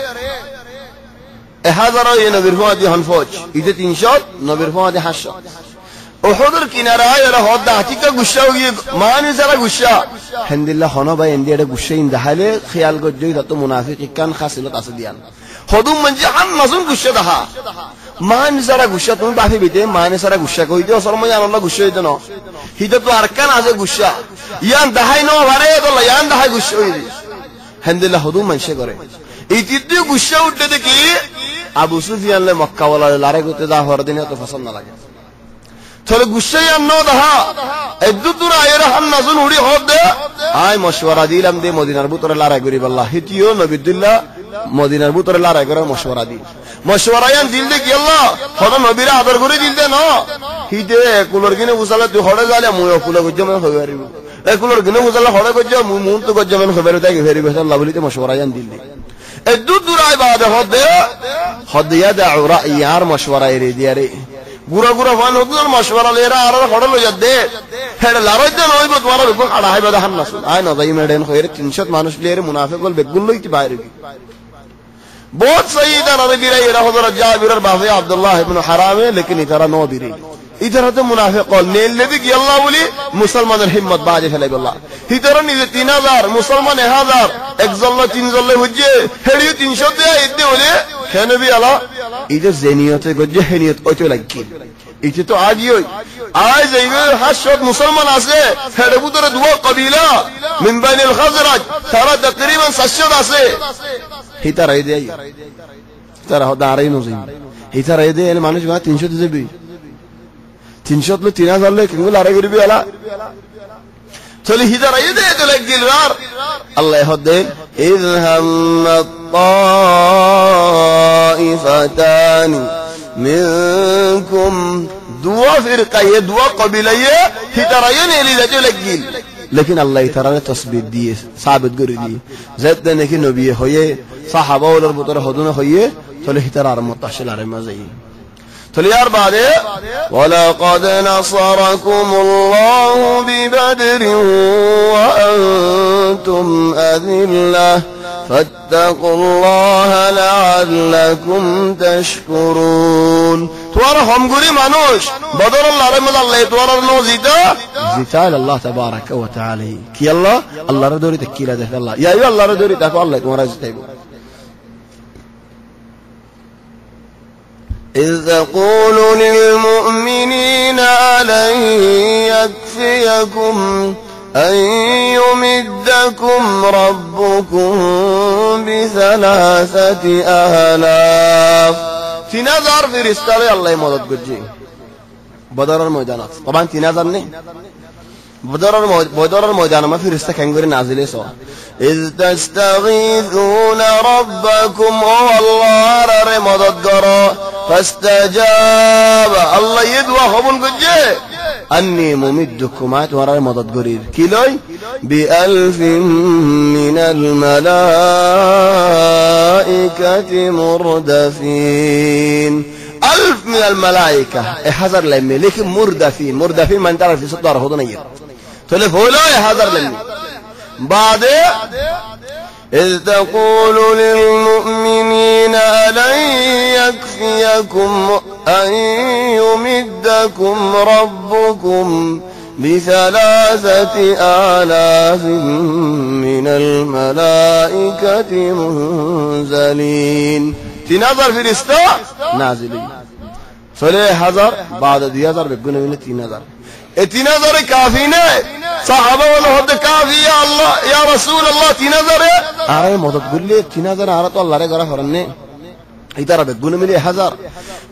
هذا رأي نبي رفعت هنفوج إذا تنشط نبي رفعت حشة أحضر كنارة يرى هذا حتى غشة ويا ما نزل غشة الحمد لله خنا باي عندي هذا غشة إن دخله خيال قدوي ده تو منافق كان خاصلة أصديان خدوم من جهان نزول غشة ده ما نزل غشة تون بعثي بيته ما نزل غشة كوي ده أصلا ما يان الله غشة ده نو هيدا تو أركان هذا غشة يان دهاي نو بره ده لا يان دهاي غشة ويدي الحمد لله خدوم من شيء كره إتيتي غشة وده كي أبو سفيان له مكة ولا لارك وده ده هردينه تو فصل نلاقي تولى غشة يانو ده الدكتور أيره هم نزول هودي هوده هاي مشورة ديلهم ده مدينة بطر لارك غريب الله هتيو نبي الله مدينة بطر لارك غريب مشورة دي مشورة يان ديل ده كيلا هذا نبيرة هذا غريب ديل ده نا هيدا كولر كينه وصلت تو هذا زالي مويا كولر كجمع خبريبو كولر كينه وصلت هذا كجمع مون تو كجمع خبريبو تاعي خبريبو بس الله بليته مشورة يان ديل ده الدكتور أي بعد هذا يدع رأي يار مشورة يريد ياري غورا غورا فان هدول مشورة ليرا عرض خدلو جدّه هذا لارج ده نوي بتوارا بيكون خداه بده هم نسول أي نضايم هذين خير تنشط مانوش ليرة منافق ولا بيقول له يتباير بي बहुत सही इधर अरे बिरा ये रहो जरा जा बिरा बाफे अब्दुल्लाह इब्न हराम है लेकिन इधर नो बिरी इधर तो मुनाफिक कौल नेल ले भी कि अल्लाह बोली मुसलमान हिम्मत बाजे फैले अल्लाह इधर नहीं 3000 मुसलमान 1000 एक जल्ला 3 जल्ले हुज्जे हेडियो 300 दे इतने बोले क्या नबी अल्लाह इधर ज़ेनियत है गुज्जे हेनियत ओचो लगी इधर तो आज ही आज ये हश्र मुसलमान आसे हेडे बुतरे दुआ कबीला من بين الخزرج ترى تقريبا 600 आसे هيتر ايدي ترى هذا عارينه زين هيتر ايدي اللي معناش بقى 300 زبي 300 له 3000 له كنقول على غريبي ولا تقول هيتر ايدي تقول الجلار الله يهدين اذ هم الطائفتان منكم دوا فرقه دوا قبيله هيتر ايدي اللي تقول الجيل लेकिन अल्लाह ताला ने तस्बीर दी साबित कर दी ज़द ने कि नबी होये सहाबा और बुतर हदुन होये तो ले हितरार मुताशिल आरे मज़ई तो यार बादे वलक़द नसरकुमुल्लाहु बिबदर व अंतुम अज़िल्ला फत्तक़ुल्लाह लअल्लकुम तशकुरून توارا هم غوري مانوش بدر الله رحمه الله توارا نو زيتا الله تبارك وتعالى كي الله ردوري تكيلا ده الله يا ايها الله ردوري تاكو الله توارا زيتا إذ تقول للمؤمنين ألن يكفيكم أن يمدكم ربكم ب3000 3000 فرستالي الله مدد قجي بدر الميدانات طبعا 3000 نه بدر الميدان ما فرستا كنغوري نازله سو إذ تستغيثون ربكم والله رر مدد غرو فاستجاب الله يدوا خبن قجي أني ممدكم ورر مدد غرير كيلوي ب1000 من الملائكة مردفين 1000 من الملائكة احذر لمي لكن مردفين من تعرف في صدر هدنية تلف هلا احذر لمي بعد إذ تقول للمؤمنين ألن يكفيكم أن يمدكم ربكم ب3000 من الملائكة منزلين 3000 فرستا نازلين فليه حذر بعد 1000 بيكون من 3000 3000 كافي نه صحابه ولا هد كافي يا الله يا رسول الله 3000 ارے مدد قول لي 3000 ارى تو الله رے غرا فرنه इधर बेगुन मिले 1000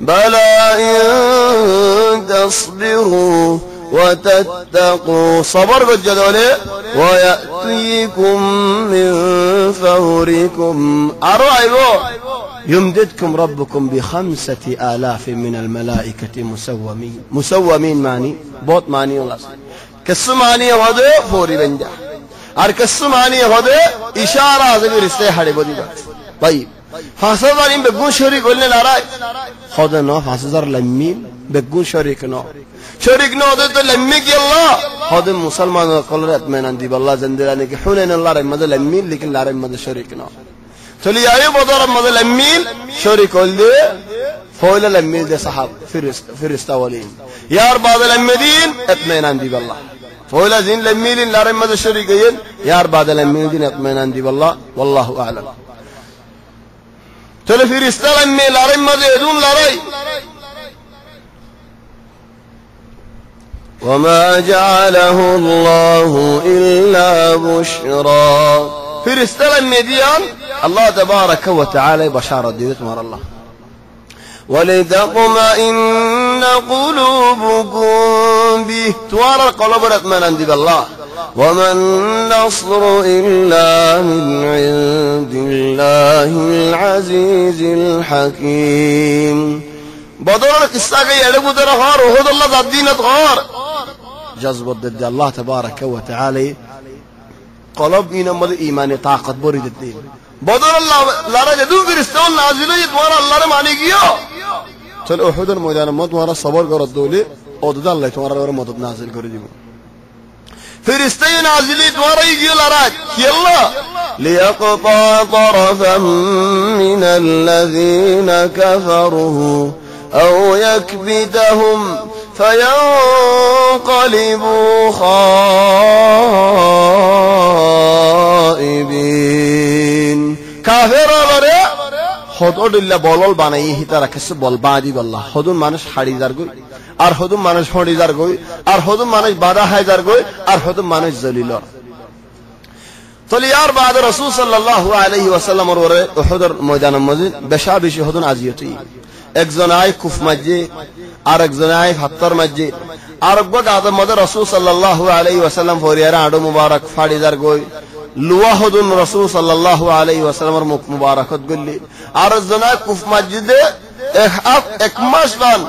بلى إن تصبروا وتتقوا صبر بالجدولة ويأتيكم من فوركم أرأيوا يمددكم ربكم ب5000 من الملائكة مسومين معني بوت معني والله كسو معني هذا فوري بنجا আর কিছু মানি হবে ইশারা আছে রিস্তে হাড়ে বদিবা طيب 5000 ইম বেগুন শরীক হইলে লড়াই খোদা ন 5000 লাম্মি বেগুন শরীক ন হদে তো লাম্মি কি আল্লাহ হদে মুসলমান কলরে আত্মনান দিব আল্লাহ জিন্দারানি কি হুনাইন আল্লাহ রহমত লাম্মি লেকিন লা রহমত শরীক ন চলি আয়ে বদর রহমত লাম্মি শরীক হইলে ফয়লা লাম্মি দে সাহাব ফেরেশতা ওয়ালিন ইয়ার বাদ লাম্মিদিন আত্মনান দিব আল্লাহ فولا زين لميلين لا رمز الشريكين يا أربعة لميلين اطمئنان دي بالله والله أعلم تلفي رسالة ميل لا رمز يدون لا ري وما جعله الله إلا بشرى في رسالة ميديان الله تبارك وتعالى بشارة ديت مر الله ولتطمئن قلوبكم به توارى القلوب اطمئنان دي بالله وما النصر إلا من عند الله العزيز الحكيم بدر القصة يعلموا درهار وهد الله ذات دينة غار جذب ضد الله تبارك وتعالى قلوب إيمان طاقت بريد الدين بدر الله لا رجدوا في رستون نازلوا يتوارى الله رماني كيو تل أحد الميدان مد وارا صبر قرد دولي أودد الله تمارا ورا مدد نازل قرد فرستي نازلي تمارا يجي لراج يلا ليقطع طرفا من الذين كفروا أو يكبتهم فينقلبوا خائبين كافر ولا হদর দিল্লা বলল বানাই হিতা রাখছে বল বাদি বল্লাহ হদুন মানুষ হাড়ি যার গই আর হদুন মানুষ হড়ি যার গই আর হদুন মানুষ বাধা হাই যার গই আর হদুন মানুষ জলিল তলিয়ার বাদ রাসূল সাল্লাল্লাহু আলাইহি ওয়াসাল্লাম এর উহুদের ময়দানের মধ্যে বেশা বেশি হদুন আজিয়তি একজন আই কুফ মসজিদ আর একজন আই ফাত্তর মসজিদ আর একবার আদম মধ্যে রাসূল সাল্লাল্লাহু আলাইহি ওয়াসাল্লাম ফরিয়ারা আড়ো মুবারক ফাড়ি যার গই লুয়াহুদুন রাসূল সাল্লাল্লাহু আলাইহি ওয়াসাল্লামের মুখ মুবারকত গল্লি আর জনা কুফ মসজিদে এক মাস বান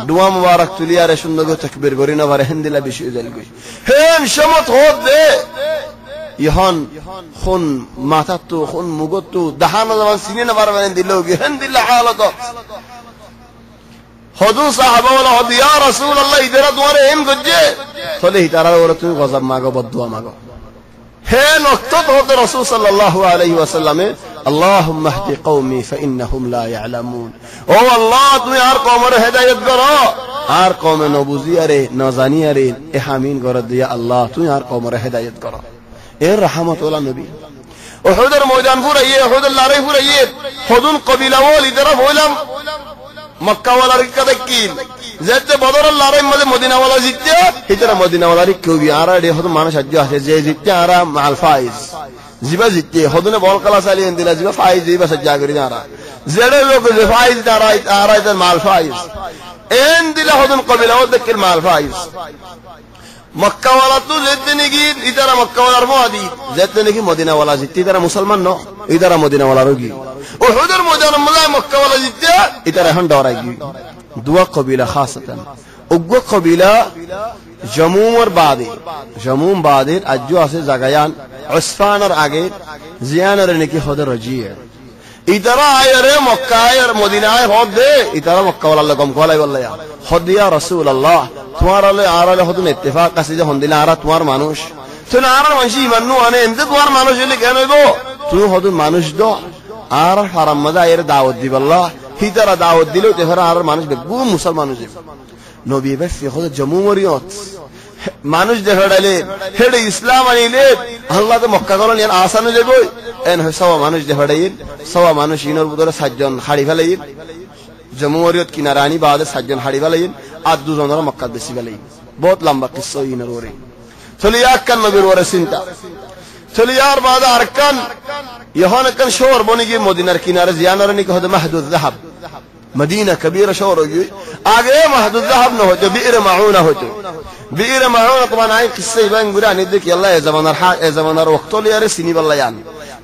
দোয়া মুবারক তুলিয়ারে সুন্দর তাকবীর করি না বারে হিন্দিলা বেশি জল গই হেন সমত হদ দে ইহন খুন মাথাতু খুন মুগতু দাহানা zaman সিনে না বারবেন দিলোগে হিন্দিলা হালত হদু সাহাবা ওয়ালা হদ ইয়া রাসূলুল্লাহ ইদারা তোমারে এম গজে ফলে তারা ওরা তুমি গজব মাগো বদদুয়া মাগো হে নক্তত হতে রাসূল সাল্লাল্লাহু আলাইহি ওয়াসাল্লামে আল্লাহুম্মা ইহদি কওমি ফাইন্নাহুম লা ইয়ালামুন ও আল্লাহ তুমি আর কওমের হেদায়েত করো আর কওমে নবুজিয়ারে নজানিয়ারে এ হামিন করে দিয়া আল্লাহ তুমি আর কওমের হেদায়েত করো এর রহমতুল্লাহ নবী উহুদের ময়দান ফুরাইয়ে উহুদের লড়াই ফুরাইয়ে হুদুন কবিলা ওয়ালি দ্বারা বললাম মক্কা ওয়ালার কাদাকিল যেতে বদরের লড়াই মধ্যে মদিনা ওয়ালা জিততে হিতরা মদিনা ওয়ালার কবি আর এ হদ মানুষ আজ আছে যে জিততে আর মাল ফাইজ জিবা জিততে হদনে বল কলা চালিয়ে দিলা জিবা ফাইজ জিবা সজ্জা করি না জেড়ে লোক যে ফাইজ দাঁড়াই আর এর মাল ফাইজ এন দিলা হদন কবিলা ওয়াদকিল মাল ফাইজ মক্কা ওয়ালা তো যেতে নাকি ইতারা মক্কা ওয়ালার মুআদি যেতে নাকি মদিনা ওয়ালা জিততে ইতারা মুসলমান ন ইতারা মদিনা ওয়ালা রোগী উহুদের ময়দানে মক্কা ওয়ালা জিততে ইতারা এখন ডরাই গই দুয়া কবিলা খাসতান উগ্র কবিলা জামুম বাদের আজও আছে জাগায়ান উসফানের আগে জিয়ানের নাকি হদর রাজিয়া ইতারা আয়রে মক্কা আর মদিনায় হদ দে ইতারা মক্কা ওয়ালা কম কোলাই বললা হদ ইয়া রাসূলুল্লাহ তোমার আলে আর আলে হদন ইত্তেফাক আছে যে হন্দিলা আর তোমার মানুষ তুমি আর মানুষ ঈমান নু আনে এমতে তোমার মানুষ হইলে কেন হইব তুমি হদন মানুষ দো আর হারাম মজা এর দাওয়াত দিবাল্লাহ হিতারা দাওয়াত দিলেও তেহরা আর মানুষ বেগু মুসলমান হইব নবী বেফি হদ জামুমরিয়ত মানুষ দেখাইলে হেডে ইসলাম আনিলে আল্লাহ তো মক্কা গলন এর আসান হয়ে যাবে এন সওয়া মানুষ দেখাইল সওয়া মানুষ ইনর বুদরে সাতজন হাড়ি ফেলাইল জামুমরিয়ত কিনারানি বাদে সাতজন হাড়ি ফেলাইল আর দুজনের মক্কা বেশি ফেলাইল বহুত লম্বা কিসসা ইনর ওরে চলি আকান নবীর ওরে চিন্তা চলি আর বাদে আরকান ইহন কান শহর বনি গিয়ে মদিনার কিনারে জিয়ানার নিকে হদ মাহদুদ যাহাব মদিনা কবিরা শহর গিয়ে আগে মাহদুদ যাহাব না হতো বির মাউনা হতো বির মাউনা তোমার আই কিসসা ইবান গুরা নি দেখি আল্লাহ এ জামানার ওয়াক্ত লিয়ারে সিনি বল্লা ইয়ান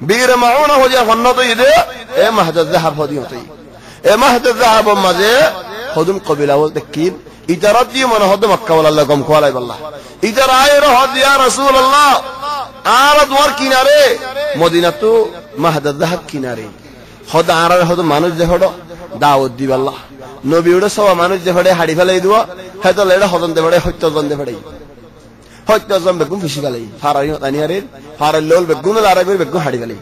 বির মাউনা হয়ে হন্নত ইদে এ মাহদুদ যাহাব হদি হতই এ মাহদুদ যাহাব মাঝে হদুম কবিলা বলতে কি ইতারাত দিয়ে মনে হদ মক্কা বল আল্লাহ গম খোয়ালাই বল্লাহ ইতার আয়ের হদ ইয়া রাসূলুল্লাহ আর তোমার কিনারে মদিনা তো মাহদাদ হক কিনারে হদ আর হদ মানুষ দেখড় দাওয়াত দিব আল্লাহ নবী ওড় সব মানুষ দেখড়ে হাড়ি ফেলাই দিব হয়তো লেড়া হদন দেবড়ে হত্য জন দেবড়ে হত্য জন বেগুম ফিসি ফেলাই ফারাই আনিয়ারে ফারাল লোল বেগুম আরবের বেগুম হাড়ি ফেলাই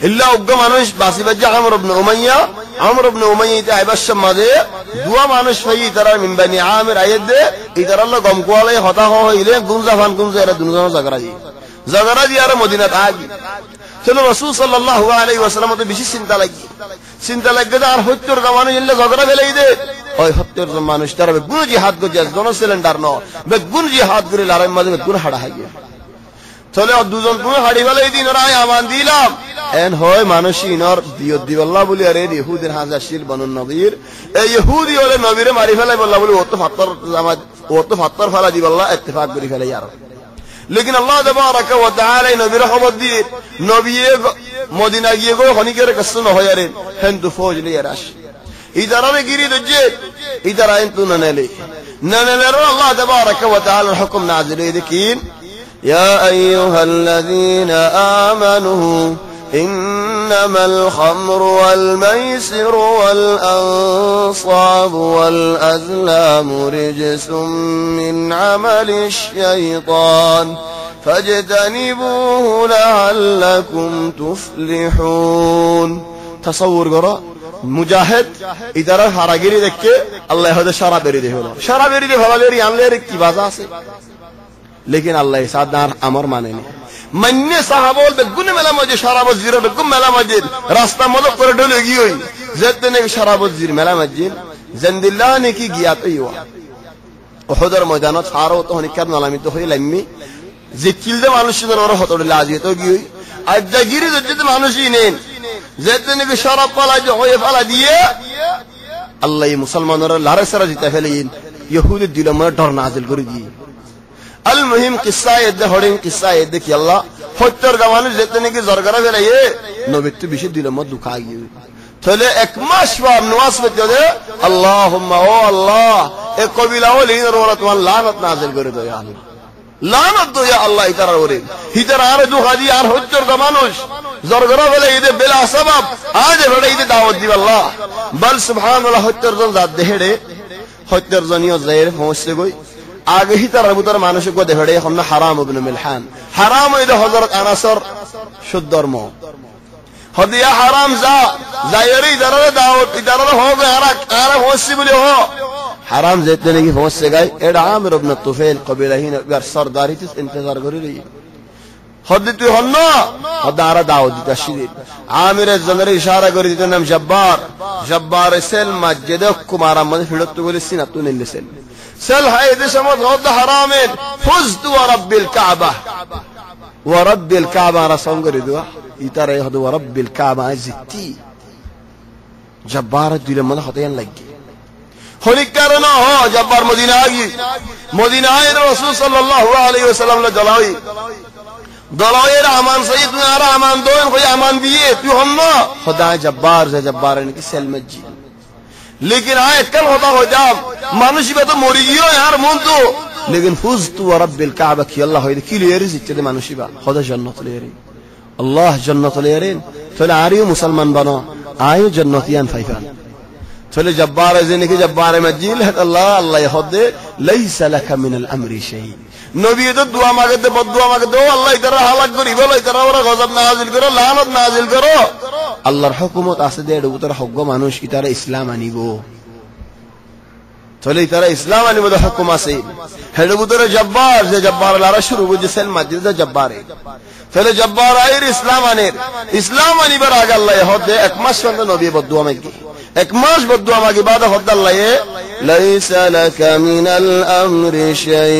ইল্লা উগ্গ মানুষ বাসি বাজ্জা আমর ইবনে উমাইয়া ইতা আইবাসম মাঝে দুয়া মানুষ হই তারা মিনবানি আমির আইদে ইতারাল্লাহ গম কোয়ালে হতা হইলে গুনজাফান গুনজা এরা দুজন জাগরাজি আর মদিনা তাগি চলো রাসূল সাল্লাল্লাহু আলাইহি ওয়াসাল্লাম তো বেশি চিন্তা লাগে আর হত্তর জামানে ইল্লা জাগরা ফেলাই দে ওই হত্তর মানুষ তারা গুন জিহাদ গো জাজ জন সিলিন্ডার ন বেগুন জিহাদ করে লারাই মাঝে বেগুন হাড়া হাইয়া চলে দুজন কোন হাড়ি ফেলাই দিন ওরা আমান দিলাম এন হয় মানুষই নর দিয়ত দিবাল্লাহ বলি আরে ইহুদের হাজাশির বনন নবীর এই ইহুদি হলে নবীরে মারি ফেলাই বল্লাহ বলি ও তো ফাত্তর ফেলা দিবাল্লাহ ইত্তেফাক করে ফেলাই আর লেকিন আল্লাহ তাবারাক ওয়া তাআলা নবীর খবর দিয়ে নবী মদিনা গিয়ে গো খনিকের কাছে ন হয় আরে হিন্দু ফৌজ লিয়ে রাশ ইদারারে গিরি দজে ইদারা ইন্তু ননেলে আল্লাহ তাবারাক ওয়া তাআলা হুকুম নাযিল দেখিন ইয়া আইয়ুহাল্লাযীনা আমানু إنما الخمر والميسر والأنصاب والأزلام رجس من عمل الشيطان فاجتنبوه لعلكم تفلحون تصور قراء মুজাহিদ ইদারা হারাগিরি দেখে আল্লাহ হদে সারা বেরি দে হলো সারা বেরি দে ভালো বেরি আনলে কি বাজা আছে লেকিন আল্লাহ সাদার আমার মানে নেই মান্নে সাহাবল বেগুন মেলা মজে শরাব জিরা বেগুন মেলা মজে রাস্তা মদ করে ঢলে গিয়ে যেতে শরাব জির মেলা মজে জিন্দিল্লাহ নে কি গিয়া তো ইয়া উহুদের ময়দানত ফারো তো হনিকার নালামিত হই লাম্মি যে কিলদে মানুষদের ওর হতড়ে লাজিয়ে তো গিয়ে আজ জাগিরি যেতে মানুষই নেন যেতে নে শরাব পালা যে হয়ে ফালা দিয়ে আল্লাহ মুসলমানরা লারে সারা জিতা ফেলেন ইহুদি দিল মনে ডর নাজিল করে দিয়ে আল মুহিম কিসসা এদে হড়িং কিসসা এদে কি আল্লাহ হত্তর গামানু যেতে নাকি জরগরা ফেলাইয়ে নবীত বেশি দিল মত দুঃখা গিয়ে তাহলে এক মাস পর নমাজ পড়তে দে আল্লাহুম্মা ও আল্লাহ এ কবিলা ও লিনের ওরা তোমার লানত নাযিল করে দাও ইয়া আল্লাহ লানত দাও ইয়া আল্লাহ ইতারা ওরে হিতারা আর দুঃখা দি আর হত্তর গামানুষ জরগরা ফেলাই দে বেলা সবাব আজ ফেলাই দে দাওয়াত দি আল্লাহ বল সুবহানাল্লাহ হত্তর জন জাত দেহেড়ে হত্তর জনিও জায়ের পৌঁছতে গই আগে হি তার ভিতর মানুষ কো দেখাড়ে এখন হারাম ইবনে মিলহান হারাম ইদে হযরত আনাসর শুদ্ধর্ম হদিয়া হারাম জায়েরি দারে দাওত ইদারে হবে আর হোসি বলে হো হারাম যেতে নাকি হোসে গায় এডা আমির ইবনে তুফাইল কবিলাহিন আর সরদারি তে ইন্তজার করে রই হদি তুই হন্ন হদারা দাওত দিতা শিরিক আমিরের জনের ইশারা করে দিতেন নাম জব্বার সেল মসজিদ কুমারা মধ্যে ফিরত বলে সিনাতু নিলেছেন سل هاي دي سمت غض حرامين فزت ورب الكعبة رسول قردوا يترى يهدو ورب الكعبة عزتي جبارة دي لما نخطيان لقي خلق كارنا هو جبار مدينة آي رسول صلى الله عليه وسلم دلاوي رحمان سيدنا رحمان دوين خوي امان بيه تو همنا خدا جبار سے جبار انکی سل مجی لیکن آیت کل ہوتا ہو جاب مانوشی بے تو موری گیو یار مون تو لیکن فزتو ورب الكعبہ کی اللہ ہوئی کی لیری زیچے مانوشی با خدا جنت لیری اللہ جنت لیرین فلا عریو مسلمان بنا آئیو جنتیان فیفان فلا جبار زینی کی جبار مجیل ہے اللہ یخد دے لیس لک من الامر شیء নবী তো দোয়া মাগতে বদদোয়া মাগতে ও আল্লাহ ইতারা হালাক করি বলো ইতারা ওরা গজব নাযিল করো লানত নাযিল করো আল্লাহর হুকুমত আছে দে এর হক মানুষ ইতারা ইসলাম আনিব তাহলে ইতারা ইসলাম আনিব দে হুকুম আছে হেড ভিতরে জব্বার যে জব্বার লারা শুরু বুঝছেন মসজিদে জব্বারে তাহলে জব্বার আইর ইসলাম আনিবার আগে আল্লাহ হদ দে এক মাস পর্যন্ত নবী বদদোয়া মাগি এক মাস বদদোয়া মাগি বাদ হদ আল্লাহ ليس لك من الأمر شيء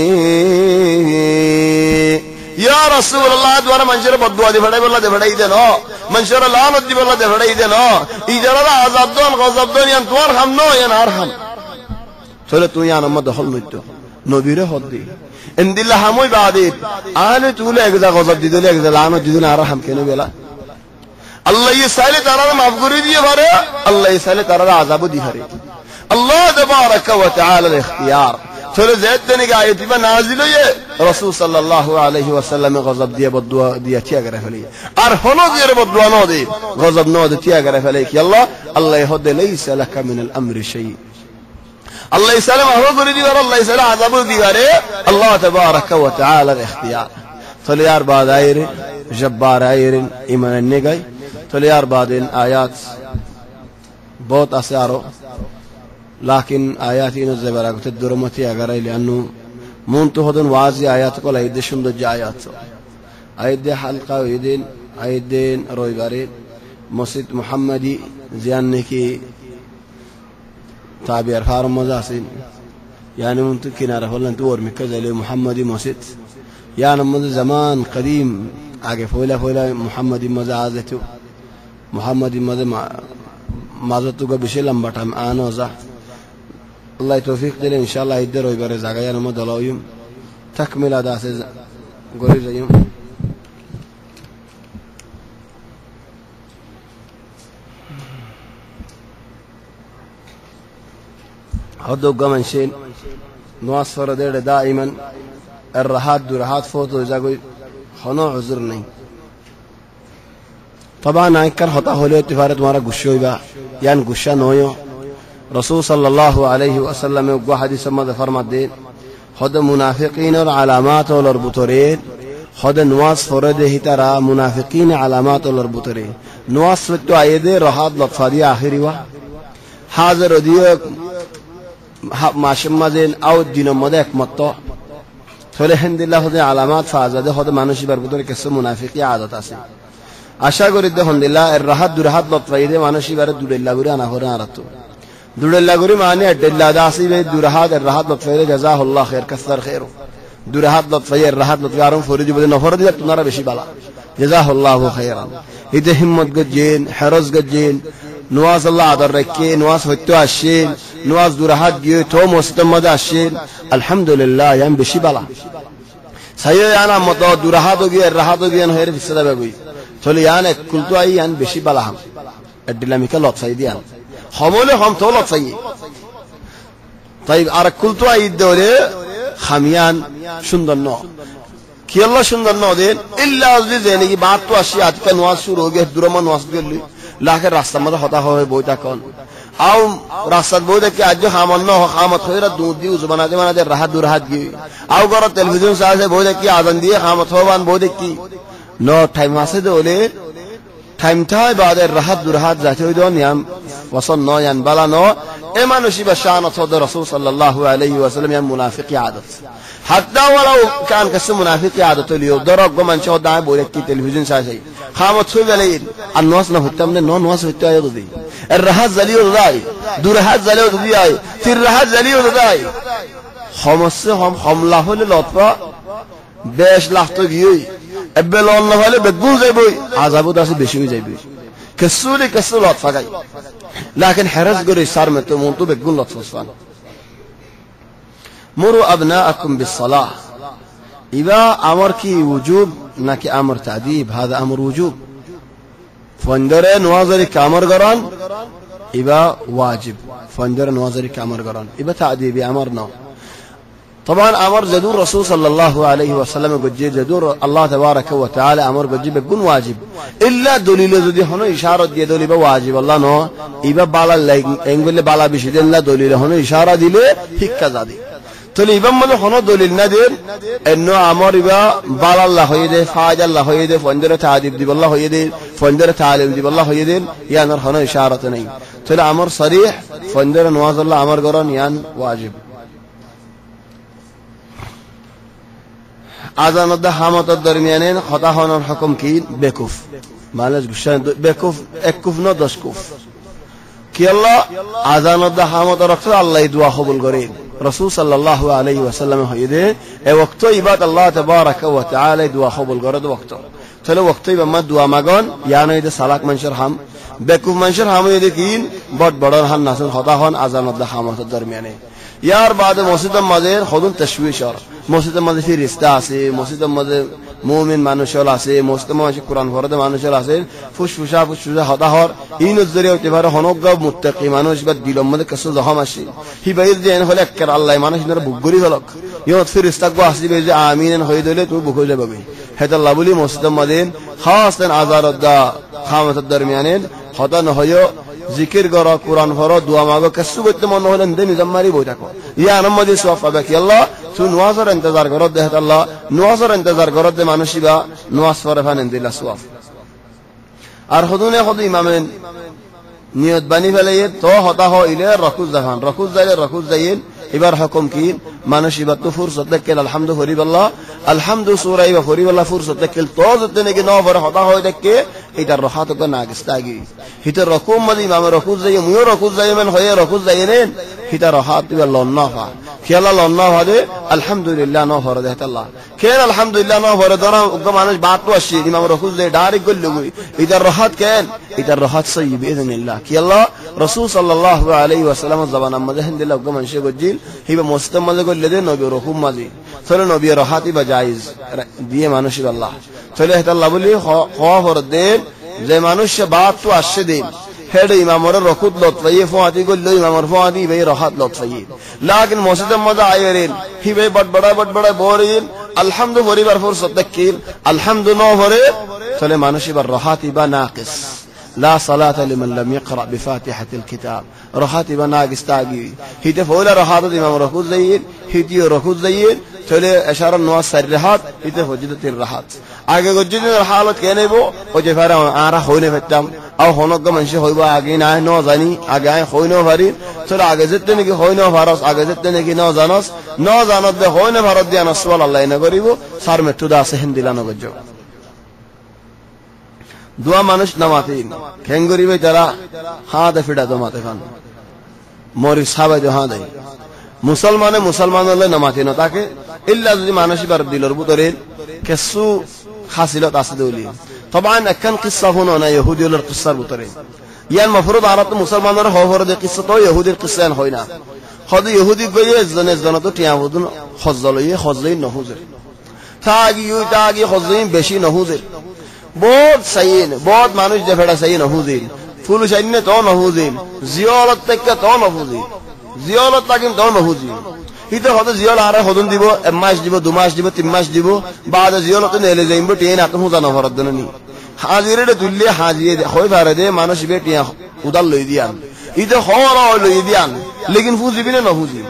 يا رسول الله دوارا منشر بدوا دي فڑائی دے نو منشر لعنت دي بلا دے فڑائی دے نو اجرا عذاب دون غضب دون ين توار ہم نو ين ارحم چلو تو یان مد دخل نتو نبیره خود دی ان دل هموی بعدی آن تو لگدا غضب دی لگدا لعنت دی ارحم کنه بلا الله یہ سائل تارا معاف کری دی بارے الله یہ سائل تارا عذاب دی ہرے الله تبارك وتعالى الاختيار تولى زيدني آياتي بنازل رسول صلى الله عليه وسلم غضب دي بدوا دي تيا غرف لي ارهنو دي بدوا نو دي غضب نو دي تيا غرف لك يلا الله يهد ليس لك من الامر شيء الله يسلم حضور دي الله يسلم عذاب دي الله تبارك وتعالى الاختيار تولى يار بعد اير جبار اير ایمان نگاي تولى يار بعد آيات बहुत आसारो लेकिन आयात इन ज़बरा को दुरमती अगर लियानु मून तो होदन वाज़ी आयात को लाइदे शुंदो जायात आयदे हल्का इदिन आयदेन रोइबारे मस्जिद मुहम्मदी ज़ियान ने की ताबियर फार मज़ासिन यानी मून तो किनारा होलन तो और मिक्कज़ले मुहम्मदी मस्जिद यानी मून ज़मान कदीम आगे फोला फोला मुहम्मदी मज़ाज़े तो मुहम्मदी मज़ माज़तु का बिशे लंबा टाइम आना जा अल्लाह तौफीक दे इंशाअल्लाह इधर होई बारे जागा यार मदलाउम तकमिल अदा से गोरी जायूं हदो गमनशेन नवाज फरदे दाइमन الرهات درهات فوتو जागोई हनो उज़र नहीं طبعا आयकर होता होले तिफारे तुम्हारा गुस्सा होगा यान गुस्सा नोयो रसूल सल्लल्लाहु अलैहि वसल्लम ने वो हदीस में फरमाते खुद मुनाफिकीन और अलामात और बुतरेन खुद नवाज फरद ही तरह मुनाफिकीन अलामात और बुतरेन नवाज तो आयदे राहत लफादी आखिरी वा हाजिर दियो माशम्मजेन आउ दिन मदक मत्तो थोड़े हिंदिल्लाह खुद अलामात फाज़ादे खुद मानुषी बरबुतरे किस्से मुनाफिकी आदत आसे आशा करी अलहमदुलिल्लाह राहत दुराहत लطفयदे मानसी बारे दुरेल्ला गुरी आना हो रहा रतो दुरेल्ला गुरी माने अड्डल्ला दासी बे दुराहत राहत लطفयदे जज़ाहुल्लाह खैर कसर खैरो दुराहत लطفये राहत लطفयारों फौरी जुबदे नफरद या तुम्हारा बेशी बाला जज़ाहुल्लाह खैरन इधे हिम्मत गज्जेन हरस गज्जेन नवाज अल्लाह आदर रखे नवाज होते आशेन नवाज दुराहत गियो तो मुस्तम मद आशेन अल्हम्दुलिल्लाह याम बेशी बाला सही याना मतो दुराहत हो गया राहत हो गया नहर फिसदा बेगुई थोली यान कुल तो आई यान बेशी बाला हम अड्डिलामिका लौटसाई दियान हमोले हम तो लौटसाई ताइब आर कुल तो आई दोरे खमियान सुंदर नो कि अल्लाह सुंदर नो देन इल्ला अज़ली देने की बात तो अशियात का नवाज शुरू हो गया दुरमा नवाज दिल्ली लाके रास्ता में होता हो बोइता कौन आओ रास्ता बोइता कि आज जो खामन नो हो खामत होइरा दूध दी उस बनाते राहत दुराहत की आओ करो टेलीविजन से बोइता कि आदन दिए खामत हो बान बोइता की नो टाइम आसे दोले टाइम था बाद राहत दुराहत जाते हुए दोन याम वसन नो यान बाला नो एमानुशी बशान अथवा रसूल सल्लल्लाहु अलैहि वसल्लम यान मुनाफिकी आदत हत्ता वाला कान कसे मुनाफिकी आदत लियो दरक गो मन चो दाए बोले की टेलीविजन से खामत हुए वाले अन्नवास न होता हमने नो नवास होता है तो दी राहत जलियो दाई दुराहत जलियो दी आई फिर राहत जलियो दाई हमसे हम हमला होले लतवा बेश लाख तो गियोई अब्बल अल्लाह वाले बदबू जाइबोई आजाबो दासे बेशी हो जाइबोई कसुले कसु लतफा गई लेकिन हरस गुरी सार में तो मुंतो बेगुल लतफान मुरु अबनाअकुम बिस्सलाह इबा अमर की वजूब ना कि अमर तादीब هذا अमर वजूब फंदरे नवाजरी कामर गरान इबा वाजिब फंदरे नवाजरी कामर गरान इबा तादीब अमर ना طبعا أمر جدور رسول صلى الله عليه وسلم قجي جدور الله تبارك وتعالى أمر قجي بيكون واجب إلا دليل ذي هنا إشارة دي دليل واجب الله نو إبا بالا إنقل بالا بشدين لا دليل هنا إشارة دي له هيك كذا دي تلي إبا ماذا هنا دليل ندير إنه أمر إبا بالا الله يده فاج الله يده فندر تعذيب دي بالله يده فندر تعلم دي بالله يده يعني هنا إشارة नहीं تلي أمر صريح فندر نواز الله أمر قران يعني واجب आज़ान अद्दा हामत दरमियाने खता होना हुक्म की बेकूफ मालज गुस्सा बेकूफ एक कुफ न दस कुफ कि अल्लाह आज़ान अद्दा हामत रखता अल्लाह दुआ कबूल करे रसूल सल्लल्लाहु अलैहि वसल्लम है ये ए वक्त इबाद अल्लाह तबारक व तआला दुआ कबूल करे तो वक्त चलो वक्त इबाद दुआ मांगन यानी ये सलाक मंशर हम बेकूफ मंशर हम ये देखीन बहुत बड़ा हम नासन खता होन आज़ान अद्दा हामत दरमियाने यार बाद मस्जिद मज़े खुद तशवीश और मस्जिद मज़े फिर रिश्ता से मस्जिद मज़े মুমিন মানুষ আছে মুসলিম মানুষ কোরআন পড়তে মানুষ আছে ফুসফুসা হতাহর এই নজরে হতে পারে হনজ্ঞ মুত্তাকি মানুষ বা দিলের মধ্যে কিছু জখম আসে হিবাইর যে হলে একের আল্লাহ মানুষ ধরে বুক গড়ি হলক ইয়ত ফিরিস্তাক আসিবে যে আমিন হয়ে দিলে তুমি বুক হয়ে যাবে হেতাল্লাহ বলি মসজিদ মাদিন খাসেন আজারদ্দা খামতের দরমিয়ানেন হতা নহয় জিকির কর কোরআন পড়ো দোয়া মাগো কিছু করতে মন হলেন দে নিজাম মারি বই থাকো ইয়া আনমদি সওয়াব পাবে কি আল্লাহ তুই নওয়াজের ইন্তজার করত দে আল্লাহ নওয়াজের ইন্তজার করত দে মানুষিবা নওয়াজ পড়ে ফানেন দিলা সওয়াব আর হদুনে হদ ইমামেন নিয়ত বানি ফেলে তো হতা হইলে রকুজ জাহান রকুজ যাইন এবার হুকুম কি মানুষিবা তো ফুরসত দেখেল আলহামদু ফরিবাল্লাহ আলহামদু সুরাইবা ফরিবাল্লাহ ফুরসত দেখেল তো যদি নাকি ন ভরে হতা হয় দেখে এটা রহাত কো না গিস্তাগি হিতে রকুম মাদি ইমাম রকুজ যাই মুয় রকুজ যাইমেন হয়ে রকুজ যাইনেন হিতা রহাত দিবা লন্নাফা খেলা লন্নাফা দে আলহামদুলিল্লাহ ন ভরে দেহ আল্লাহ কেন আলহামদুলিল্লাহ ন ভরে ধরা উগ্র মানুষ বাত তো আসি ইমাম রকুজ যাই ডাইরেক্ট গল লগুই এটা রহাত কেন এটা রহাত সাইয়্যিব ইذنিল্লাহ কি আল্লাহ রাসূল সাল্লাল্লাহু আলাইহি ওয়াসাল্লাম জবান মধ্যে হিন্দিল্লাহ উগ্র মানুষ গজিল হিবা মুস্তাম মধ্যে গল দে নবী রকুম মাদি চলে নবী রহাতি বা জায়েজ দিয়ে মানুষ আল্লাহ চলে হেতা আল্লাহ বলি খাওয়া ভর দেন যে মানুষ বাত তো আসছে দিন হেডে ইমামর রকুত লতফাইয়ে ফাতি গল্লো ইমামর ফাতি ভাই রাহাত লতফাইয়ে লাকিন মসজিদের মধ্যে আইরেন হি ভাই বড় বড় বরিন আলহামদু পরিবার ফুরসত দেখিল আলহামদু ন ভরে চলে মানুষ এবার রাহাতি বা নাকিস লা সালাত লিমান লাম ইয়াকরা বিফাতিহাতিল কিতাব রাহাতি বা নাকিস তাগি হিতে ফওলা রাহাত ইমাম রকুত যাইন হিতিও রকুত যাইন চলে ইশারা নওয়াজ সার রাহাত হিতে ফজিলতির রাহাত আগে গজ্জিনের হালত কে নেব ও যে ফারা আরা হইনে ফেতাম আও হনজ্ঞ মানুষ হইবা আগে না ন জানি আগে হইনো পারি চলে আগে যেতে নাকি হইনো ভারস আগে যেতে নাকি ন জানস ন জানত দে হইনো ভারত দিয়া নসওয়াল আল্লাহ না করিব সার মেতুদা আছে হিন্দিলা ন গজ্জ দোয়া মানুষ নামাতিন কেন করিবে তারা হাত ফিডা দমাতে খান মরি সাবাই দে হাত দেয় মুসলমান হলে নামাতিন তাকে ইল্লা যদি মানুষবার দিলর ভিতরে কিছু হাসিলত আছে দৌলি طبعا كان قصه هنا انا يهودي ولا القصه بطري يعني المفروض عرفت مسلمان هو فرض قصه تو يهودي القصه هنا خد يهودي جاي زنا تو تيامودن خزلي نهوزر تاگي خزلين বেশি نهوزر বহুত সাইন বহুত মানুষ দেখেটা সাইন نهوزين ফুল সাইনে তো نهوزين জিয়ারত থেকে তো نهوزين জিয়ারত তাকিন তো نهوزين হিতে হতে জিয়াল আরে হদন দিব এক মাস দিব 2 মাস দিব 3 মাস দিব বাদ জিয়ালতে নেলে যাইব টেন আত হুজানো ফরদন নি হাজিরে দুল্লে হাজিয়ে হই পারে দে মানুষ বেটিয়া উদাল লই দিয়ান ইতে হওয়ার লই দিয়ান লেকিন ফুজিবিনে না ফুজি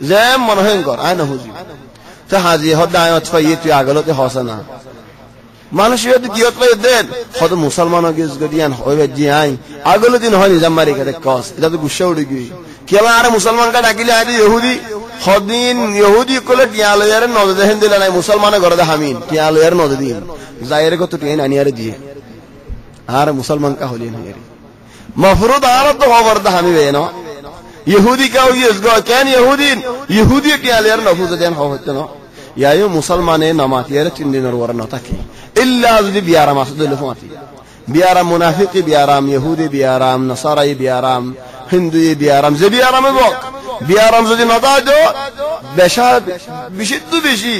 যে মনে হয় কর আয় না ফুজি তা হাজিয়ে হদা আয় অতফাইয়ে তুই আগলতে হসনা মানুষ যদি কিয়ত লই দেন হদ মুসলমানও গিস গদিয়ান হইবে জি আই আগল দিন হয় নিজাম মারি কাতে কস এটা তো গুচ্ছা উড়ি গই কেলা আরে মুসলমান কা ডাকিলে আই ইহুদি হদিন ইহুদি কোলে টিয়ালয়ার নজে হেন দিলা নাই মুসলমানে গরদা হামিন টিয়ালয়ার নজে দিন জায়ের কত টিয়ান আনিয়ারে দিয়ে আর মুসলমান কা হলিন হেরি মফরুদ আর তো গরদা হামি বে না ইহুদি কা ইস গো কেন ইহুদি টিয়ালয়ার নফুজ দেন হচ্ছে না ইয়ায়ো মুসলমানে নামাতিয়ার 3 দিনের ওর না থাকে ইল্লা যদি বিয়ারাম আসদুল ফাতি বিয়ারাম মুনাফিকি বিয়ারাম ইহুদি বিয়ারাম নসারাই বিয়ারাম হিন্দু বিয়ারাম যে বিয়ারামে বক বিয়ারাম যদি না দাও বেশাদ বেশি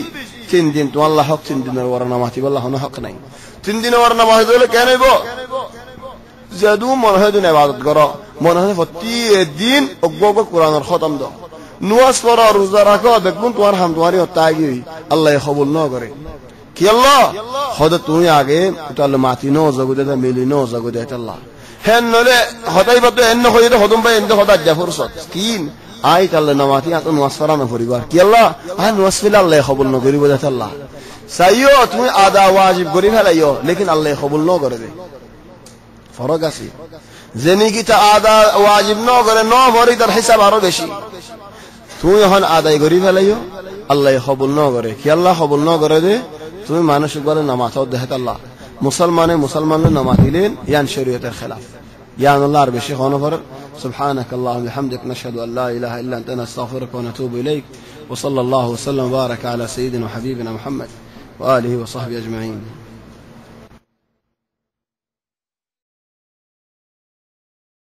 3 দিন তো আল্লাহ হক 3 দিনের ওর নামাতি আল্লাহ না হক নাই 3 দিনের ওর নামাজ হলে কেন হইব জাদু মনে হয় দিন ইবাদত করো মনে হয় প্রতি দিন অগগ কোরআনের খতম দাও নওয়াজ পড়ো রোজা রাখো দেখুন তোমার হাম তোমারই তাগি আল্লাহ কবুল না করে কি আল্লাহ হদ তুমি আগে তাহলে মাতি নো জগতে মিলি নো জগতে আল্লাহ হেন নলে হদাই বতে এন্ন হইতে হদম ভাই এন্দ হদা জাফর সত কিন আই তাহলে নামাতি আত নওয়াজ পড়ানো পরিবার কি আল্লাহ আই নওয়াজ ফিল আল্লাহ কবুল না করিব দে আল্লাহ সাইয়ো তুমি আদা ওয়াজিব করি ফেলাইও লেকিন আল্লাহ কবুল না করে দে ফরক আছে জেনি কি তা আদা ওয়াজিব না করে ন ভরি তার হিসাব আরো বেশি তুমি এখন আদায় করি ফেলাইও আল্লাহ কবুল না করে কি আল্লাহ কবুল না করে দে তুমি মানুষ বলে নামাজ দেখাত আল্লাহ মুসলমানের নামাজ দিলেন ইয়ান শরীয়তের খেলাফ ইয়ান আল্লাহ আর বেশি হন ফর সুবহানাক আল্লাহুম্মা বিহামদিক নাশহাদু আল লা ইলাহা ইল্লা আনতা নাস্তাগফিরুকা ওয়া নাতুবু ইলাইক ওয়া সাল্লাল্লাহু ওয়া সাল্লাম ওয়া বারাকা আলা সাইয়্যিদিনা ওয়া হাবিবিনা মুহাম্মদ ওয়া আলিহি ওয়া সাহবিহি আজমাইন